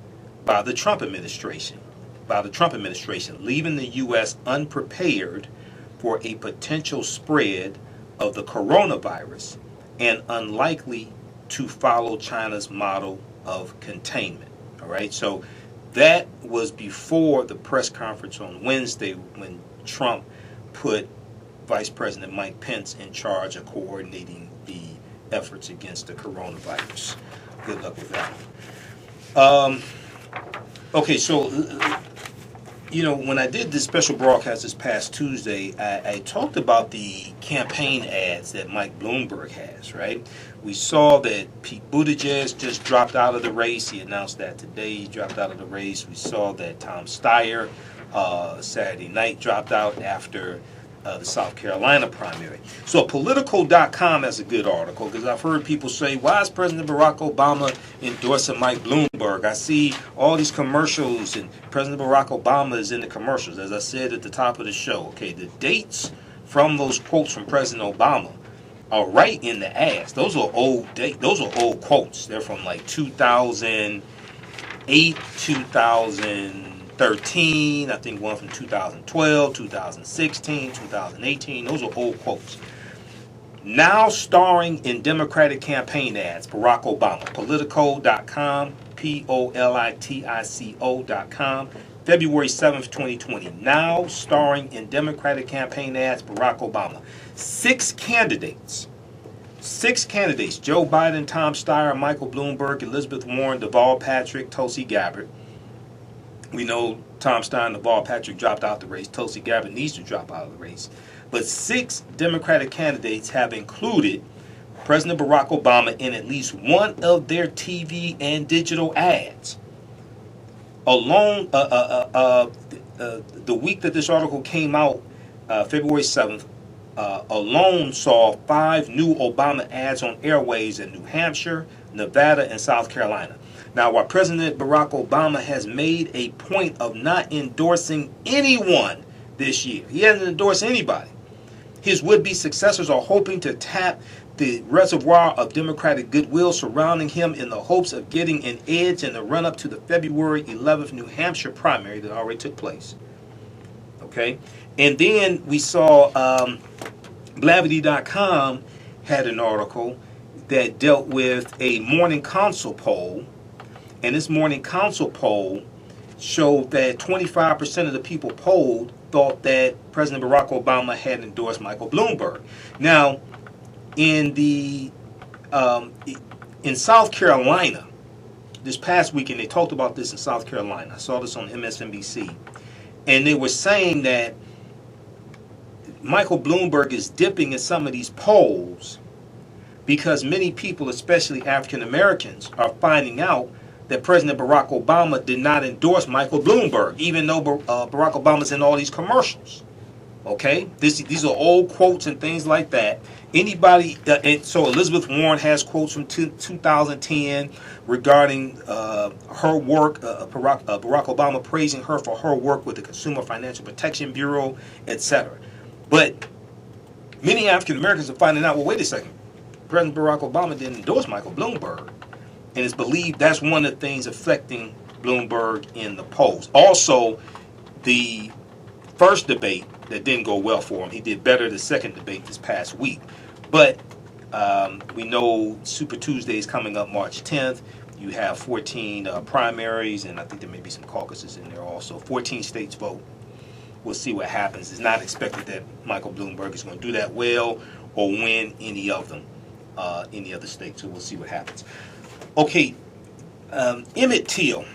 by the Trump administration. Leaving the U.S. unprepared for a potential spread of the coronavirus and unlikely to follow China's model of containment. All right, so that was before the press conference on Wednesday when Trump put Vice President Mike Pence in charge of coordinating the efforts against the coronavirus. Good luck with that. Okay, so, when I did this special broadcast this past Tuesday, I talked about the campaign ads that Mike Bloomberg has, right? We saw that Pete Buttigieg just dropped out of the race. He announced that today he dropped out of the race. We saw that Tom Steyer Saturday night dropped out after the South Carolina primary. So Politico.com has a good article because I've heard people say, why is President Barack Obama endorsing Mike Bloomberg? I see all these commercials and President Barack Obama is in the commercials. As I said at the top of the show, okay, the dates from those quotes from President Obama are right in the ads. Those are old quotes. They're from like 2008, 2013, I think one from 2012, 2016, 2018. Those are old quotes. Now starring in Democratic campaign ads, Barack Obama. Politico.com, POLITICO.com. February 7th, 2020. Now starring in Democratic campaign ads, Barack Obama. Six candidates, Joe Biden, Tom Steyer, Michael Bloomberg, Elizabeth Warren, Deval Patrick, Tulsi Gabbard. We know Tom Steyer and Deval Patrick dropped out the race. Tulsi Gabbard needs to drop out of the race. But six Democratic candidates have included President Barack Obama in at least one of their TV and digital ads. Alone, the week that this article came out, February 7th, alone saw 5 new Obama ads on airways in New Hampshire, Nevada, and South Carolina. Now, while President Barack Obama has made a point of not endorsing anyone this year, he hasn't endorsed anybody. His would-be successors are hoping to tap the reservoir of Democratic goodwill surrounding him in the hopes of getting an edge in the run-up to the February 11th New Hampshire primary that already took place. Okay? And then we saw Blavity.com had an article that dealt with a morning consult poll. And this morning consult poll showed that 25% of the people polled thought that President Barack Obama had endorsed Michael Bloomberg. Now, in South Carolina, this past weekend, they talked about this in South Carolina. I saw this on MSNBC. And they were saying that Michael Bloomberg is dipping in some of these polls because many people, especially African Americans, are finding out that President Barack Obama did not endorse Michael Bloomberg, even though Barack Obama's in all these commercials. Okay? These are old quotes and things like that. Anybody, and so Elizabeth Warren has quotes from 2010 regarding her work, Barack Obama praising her for her work with the Consumer Financial Protection Bureau, etc. But many African Americans are finding out, well, wait a second, President Barack Obama didn't endorse Michael Bloomberg. And it's believed that's one of the things affecting Bloomberg in the polls. Also, the first debate that didn't go well for him, he did better the second debate this past week. But we know Super Tuesday is coming up March 10th. You have 14 primaries, and I think there may be some caucuses in there also. 14 states vote. We'll see what happens. It's not expected that Michael Bloomberg is going to do that well or win any of them, any other states. So we'll see what happens. Okay, Emmett Till.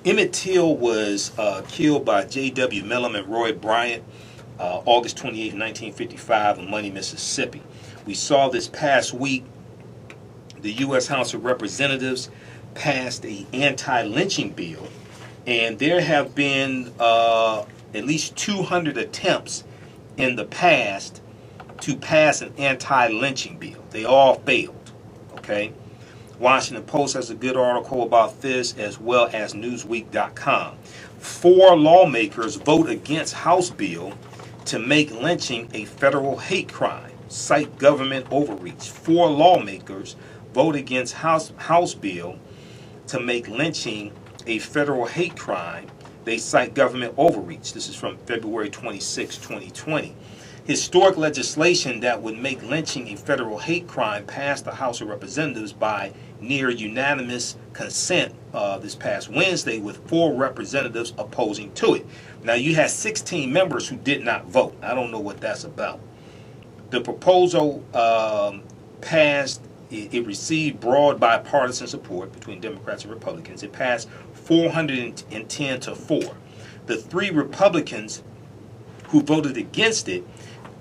Emmett Till was killed by J.W. Mellon and Roy Bryant August 28, 1955 in Money, Mississippi. We saw this past week the U.S. House of Representatives passed an anti-lynching bill, and there have been at least 200 attempts in the past to pass an anti-lynching bill. They all failed, okay? Washington Post has a good article about this, as well as Newsweek.com. 4 lawmakers vote against House bill to make lynching a federal hate crime. Cite government overreach. 4 lawmakers vote against House bill to make lynching a federal hate crime. They cite government overreach. This is from February 26, 2020. Historic legislation that would make lynching a federal hate crime passed the House of Representatives by near unanimous consent this past Wednesday, with 4 representatives opposing to it. Now, you had 16 members who did not vote. I don't know what that's about. The proposal passed. It received broad bipartisan support between Democrats and Republicans. It passed 410 to 4. The 3 Republicans who voted against it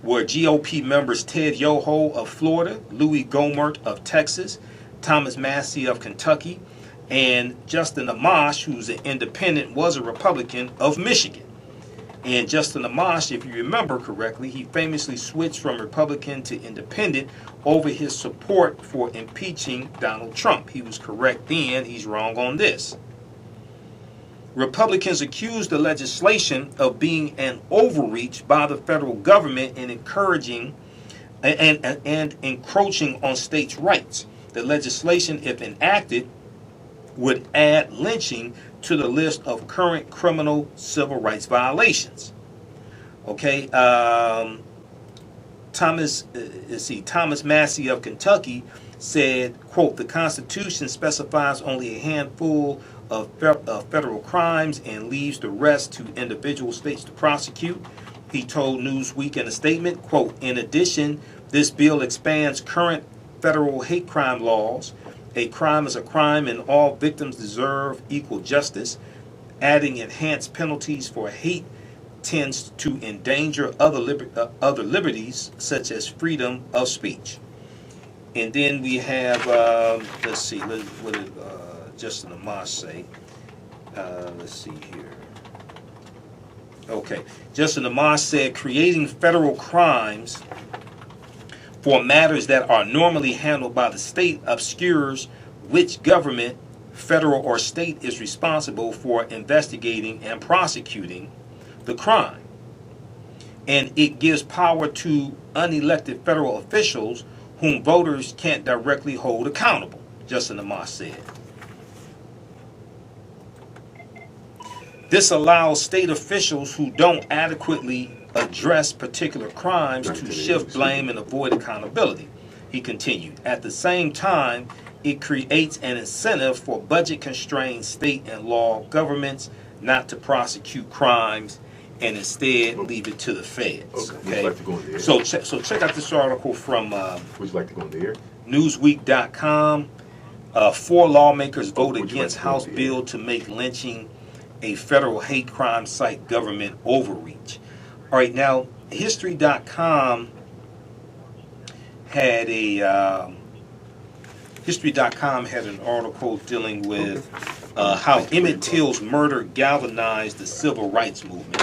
were GOP members Ted Yoho of Florida, Louis Gohmert of Texas, Thomas Massie of Kentucky, and Justin Amash, who's an independent, was a Republican of Michigan. And Justin Amash, if you remember correctly, he famously switched from Republican to independent over his support for impeaching Donald Trump. He was correct then, he's wrong on this. Republicans accused the legislation of being an overreach by the federal government and encouraging and encroaching on states' rights. The legislation, if enacted, would add lynching to the list of current criminal civil rights violations. Okay, Thomas Massie of Kentucky said, quote, the Constitution specifies only a handful of federal crimes and leaves the rest to individual states to prosecute. He told Newsweek in a statement, quote, in addition, this bill expands current federal hate crime laws. A crime is a crime and all victims deserve equal justice. Adding enhanced penalties for hate tends to endanger other liberties, such as freedom of speech. And then we have, let's see, what did Justin Amash say? Let's see here. Okay, Justin Amash said, creating federal crimes for matters that are normally handled by the state obscures which government, federal or state, is responsible for investigating and prosecuting the crime. And it gives power to unelected federal officials whom voters can't directly hold accountable, Justin Amash said. This allows state officials who don't adequately address particular crimes to shift blame and avoid accountability. He continued, at the same time, it creates an incentive for budget-constrained state and law governments not to prosecute crimes and instead leave it to the feds. Okay. Would you like to go in the air? So check out this article from would you like to go in the air? Newsweek.com. 4 lawmakers vote against House bill to make lynching a federal hate crime cite government overreach. All right, now History.com had an article dealing with how Emmett Till's murder galvanized the civil rights movement.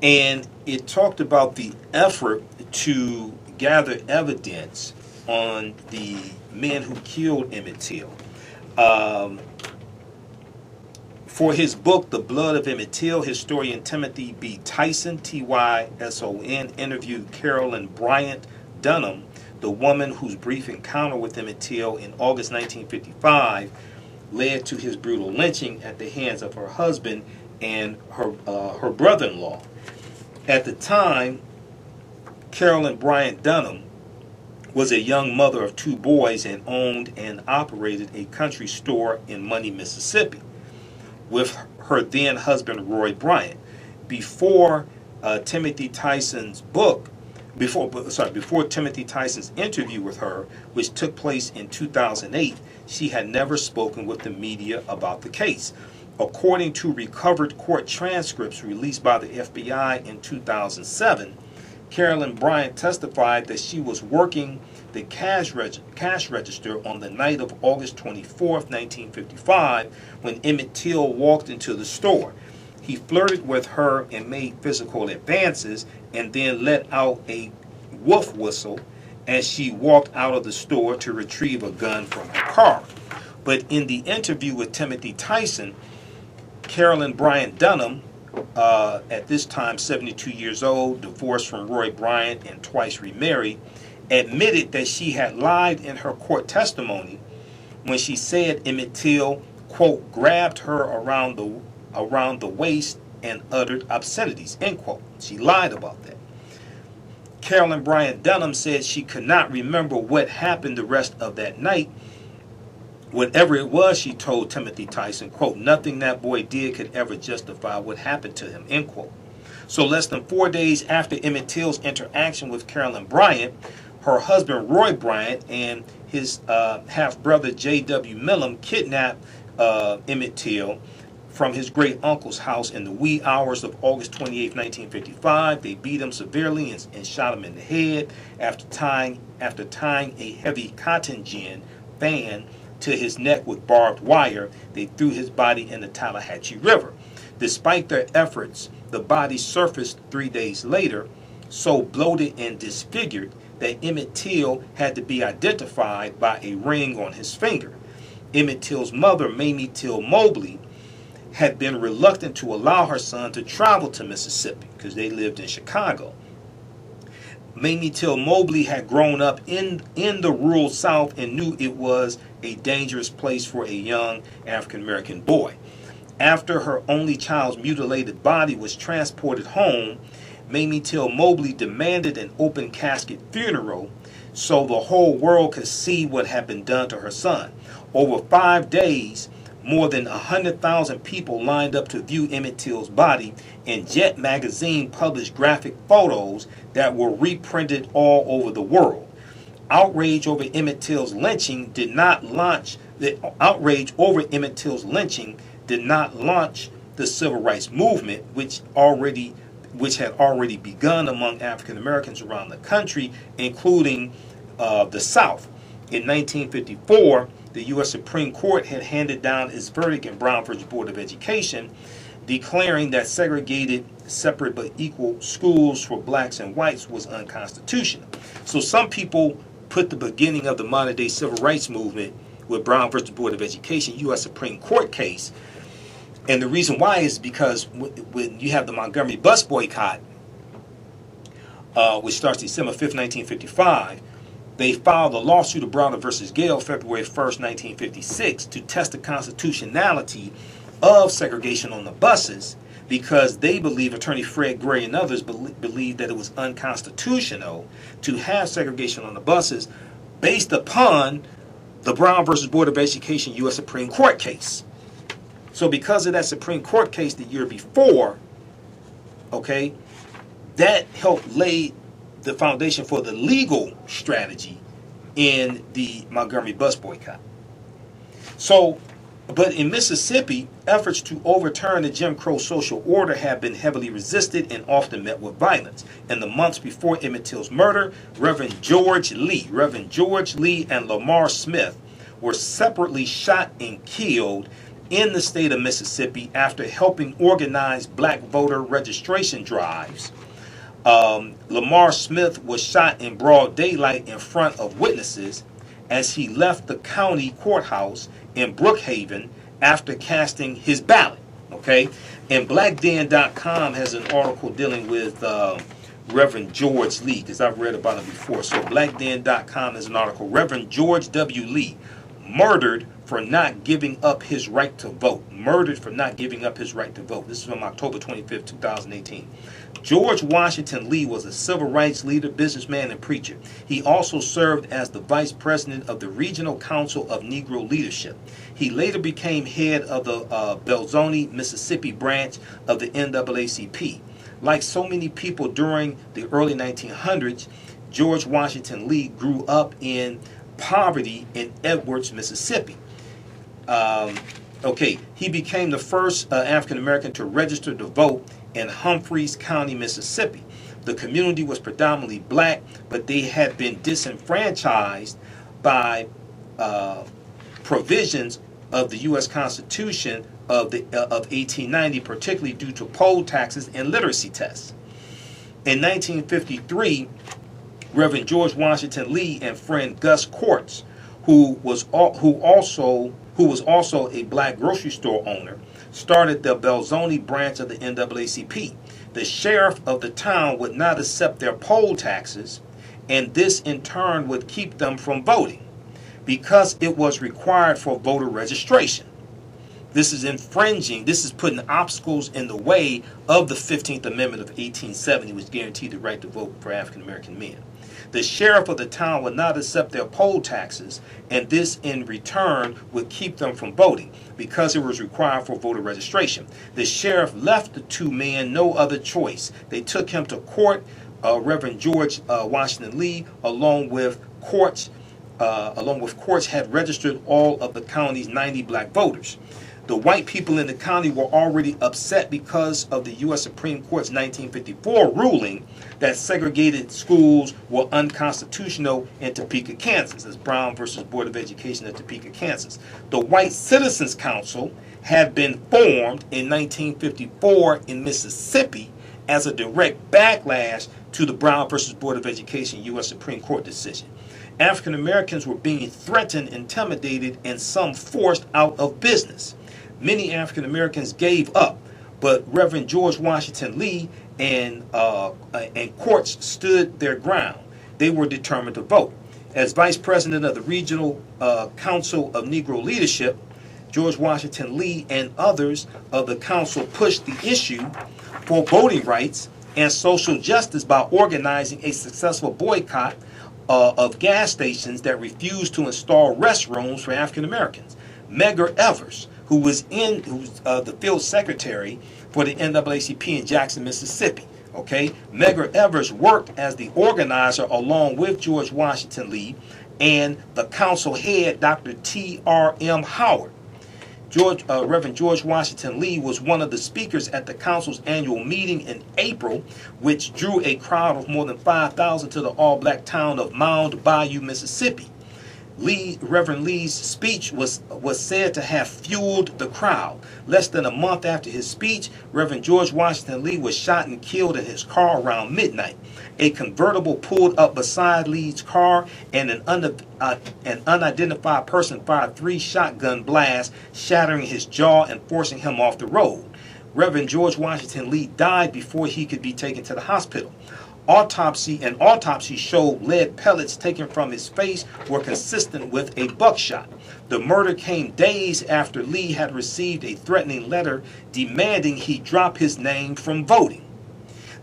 And it talked about the effort to gather evidence on the men who killed Emmett Till. For his book, The Blood of Emmett Till, historian Timothy B. Tyson, Tyson, interviewed Carolyn Bryant Dunham, the woman whose brief encounter with Emmett Till in August 1955 led to his brutal lynching at the hands of her husband and her brother-in-law. At the time, Carolyn Bryant Dunham was a young mother of 2 boys and owned and operated a country store in Money, Mississippi, with her then husband Roy Bryant. Before Timothy Tyson's interview with her, which took place in 2008, she had never spoken with the media about the case. According to recovered court transcripts released by the FBI in 2007, Carolyn Bryant testified that she was working the cash register on the night of August 24th, 1955, when Emmett Till walked into the store. He flirted with her and made physical advances and then let out a wolf whistle as she walked out of the store to retrieve a gun from her car. But in the interview with Timothy Tyson, Carolyn Bryant Dunham, at this time 72 years old, divorced from Roy Bryant and twice remarried, admitted that she had lied in her court testimony when she said Emmett Till, quote, grabbed her around the waist and uttered obscenities, end quote. She lied about that. Carolyn Bryant Dunham said she could not remember what happened the rest of that night. Whatever it was, she told Timothy Tyson, quote, nothing that boy did could ever justify what happened to him, end quote. So less than 4 days after Emmett Till's interaction with Carolyn Bryant, her husband Roy Bryant and his half-brother J.W. Millam kidnapped Emmett Till from his great-uncle's house in the wee hours of August 28, 1955. They beat him severely and shot him in the head. After tying a heavy cotton gin band to his neck with barbed wire, they threw his body in the Tallahatchie River. Despite their efforts, the body surfaced 3 days later, so bloated and disfigured that Emmett Till had to be identified by a ring on his finger. Emmett Till's mother, Mamie Till Mobley, had been reluctant to allow her son to travel to Mississippi because they lived in Chicago. Mamie Till Mobley had grown up in the rural South and knew it was a dangerous place for a young African-American boy. After her only child's mutilated body was transported home, Mamie Till Mobley demanded an open casket funeral so the whole world could see what had been done to her son. Over 5 days, more than 100,000 people lined up to view Emmett Till's body, and Jet magazine published graphic photos that were reprinted all over the world. Outrage over Emmett Till's lynching did not launch the civil rights movement, which had already begun among African Americans around the country, including the South. In 1954, the U.S. Supreme Court had handed down its verdict in Brown v. Board of Education, declaring that segregated, separate but equal schools for blacks and whites was unconstitutional. So some people put the beginning of the modern-day civil rights movement with Brown v. Board of Education, U.S. Supreme Court case. And the reason why is because when you have the Montgomery Bus Boycott, which starts December 5th, 1955, they filed a lawsuit of Browder versus Gale February 1st, 1956 to test the constitutionality of segregation on the buses, because they believe, Attorney Fred Gray and others believe that it was unconstitutional to have segregation on the buses based upon the Brown versus Board of Education U.S. Supreme Court case. So because of that Supreme Court case the year before, okay, that helped lay the foundation for the legal strategy in the Montgomery Bus Boycott. So, but in Mississippi, efforts to overturn the Jim Crow social order have been heavily resisted and often met with violence. In the months before Emmett Till's murder, Reverend George Lee and Lamar Smith were separately shot and killed in the state of Mississippi after helping organize black voter registration drives. Lamar Smith was shot in broad daylight in front of witnesses as he left the county courthouse in Brookhaven after casting his ballot. Okay, and BlackDan.com has an article dealing with Reverend George Lee, because I've read about it before. So BlackDan.com has an article: Reverend George W. Lee, murdered for not giving up his right to vote. Murdered for not giving up his right to vote. This is from October 25th, 2018. George Washington Lee was a civil rights leader, businessman, and preacher. He also served as the vice president of the Regional Council of Negro Leadership. He later became head of the Belzoni, Mississippi branch of the NAACP. Like so many people during the early 1900s, George Washington Lee grew up in poverty in Edwards, Mississippi. He became the first African American to register to vote in Humphreys County, Mississippi. The community was predominantly black, but they had been disenfranchised by provisions of the U.S. Constitution of 1890, particularly due to poll taxes and literacy tests. In 1953, Reverend George Washington Lee and friend Gus Quartz, who was also a black grocery store owner, started the Belzoni branch of the NAACP. The sheriff of the town would not accept their poll taxes, and this in turn would keep them from voting because it was required for voter registration. This is infringing, this is putting obstacles in the way of the 15th Amendment of 1870, which guaranteed the right to vote for African American men. The sheriff of the town would not accept their poll taxes, and this in return would keep them from voting because it was required for voter registration. The sheriff left the two men no other choice. They took him to court. Reverend George Washington Lee, along with Quartz, had registered all of the county's 90 black voters. The white people in the county were already upset because of the U.S. Supreme Court's 1954 ruling that segregated schools were unconstitutional in Topeka, Kansas. That's Brown versus Board of Education of Topeka, Kansas. The White Citizens Council had been formed in 1954 in Mississippi as a direct backlash to the Brown versus Board of Education U.S. Supreme Court decision. African Americans were being threatened, intimidated, and some forced out of business. Many African Americans gave up, but Reverend George Washington Lee and Quartz stood their ground. They were determined to vote. As vice president of the Regional Council of Negro Leadership, George Washington Lee and others of the council pushed the issue for voting rights and social justice by organizing a successful boycott of gas stations that refused to install restrooms for African Americans. Medgar Evers, who's the field secretary for the NAACP in Jackson, Mississippi. Okay, Medgar Evers worked as the organizer along with George Washington Lee and the council head, Dr. T.R.M. Howard. Reverend George Washington Lee was one of the speakers at the council's annual meeting in April, which drew a crowd of more than 5,000 to the all-black town of Mound Bayou, Mississippi. Reverend Lee's speech was said to have fueled the crowd. Less than a month after his speech, Reverend George Washington Lee was shot and killed in his car around midnight. A convertible pulled up beside Lee's car, and an unidentified person fired 3 shotgun blasts, shattering his jaw and forcing him off the road. Reverend George Washington Lee died before he could be taken to the hospital. An autopsy showed lead pellets taken from his face were consistent with a buckshot. The murder came days after Lee had received a threatening letter demanding he drop his name from voting.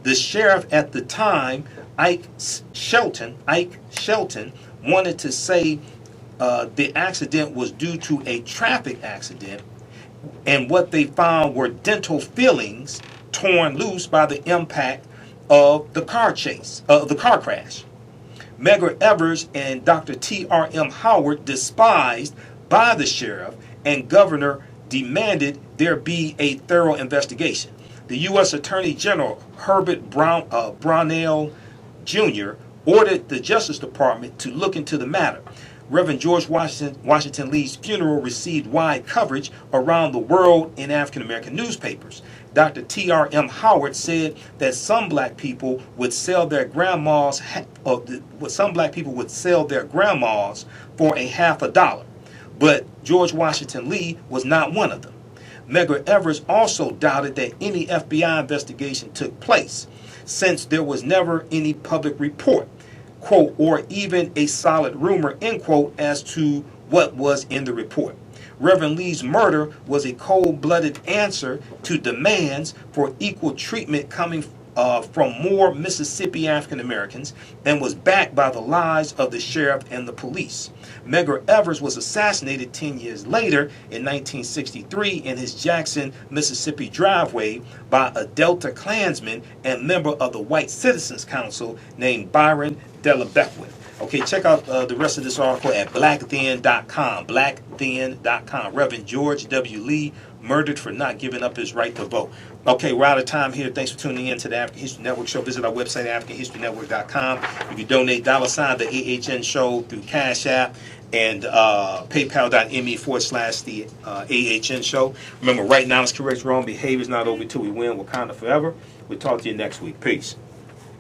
The sheriff at the time, Ike Shelton, wanted to say the accident was due to a traffic accident, and what they found were dental fillings torn loose by the impact of the car crash. Medgar Evers and Dr. T.R.M. Howard, despised by the sheriff and governor, demanded there be a thorough investigation. The U.S. Attorney General Herbert Brownell Jr. ordered the Justice Department to look into the matter. Reverend George Washington Lee's funeral received wide coverage around the world in African American newspapers. Dr. T.R.M. Howard said that some black people would sell their grandmas for a half a dollar, but George Washington Lee was not one of them. Medgar Evers also doubted that any FBI investigation took place, since there was never any public report, quote, or even a solid rumor, end quote, as to what was in the report. Reverend Lee's murder was a cold-blooded answer to demands for equal treatment coming from more Mississippi African Americans, and was backed by the lies of the sheriff and the police. Medgar Evers was assassinated 10 years later in 1963 in his Jackson, Mississippi driveway by a Delta Klansman and member of the White Citizens Council named Byron Della Beckwith. Okay, check out the rest of this article at blackthen.com. Blackthen.com. Reverend George W. Lee murdered for not giving up his right to vote. Okay, we're out of time here. Thanks for tuning in to the African History Network Show. Visit our website, AfricanHistoryNetwork.com. You can donate $, the AHN Show through Cash App and paypal.me/the AHN Show. Remember, right now is correct, wrong behavior is not over till we win. Wakanda forever. We'll talk to you next week. Peace.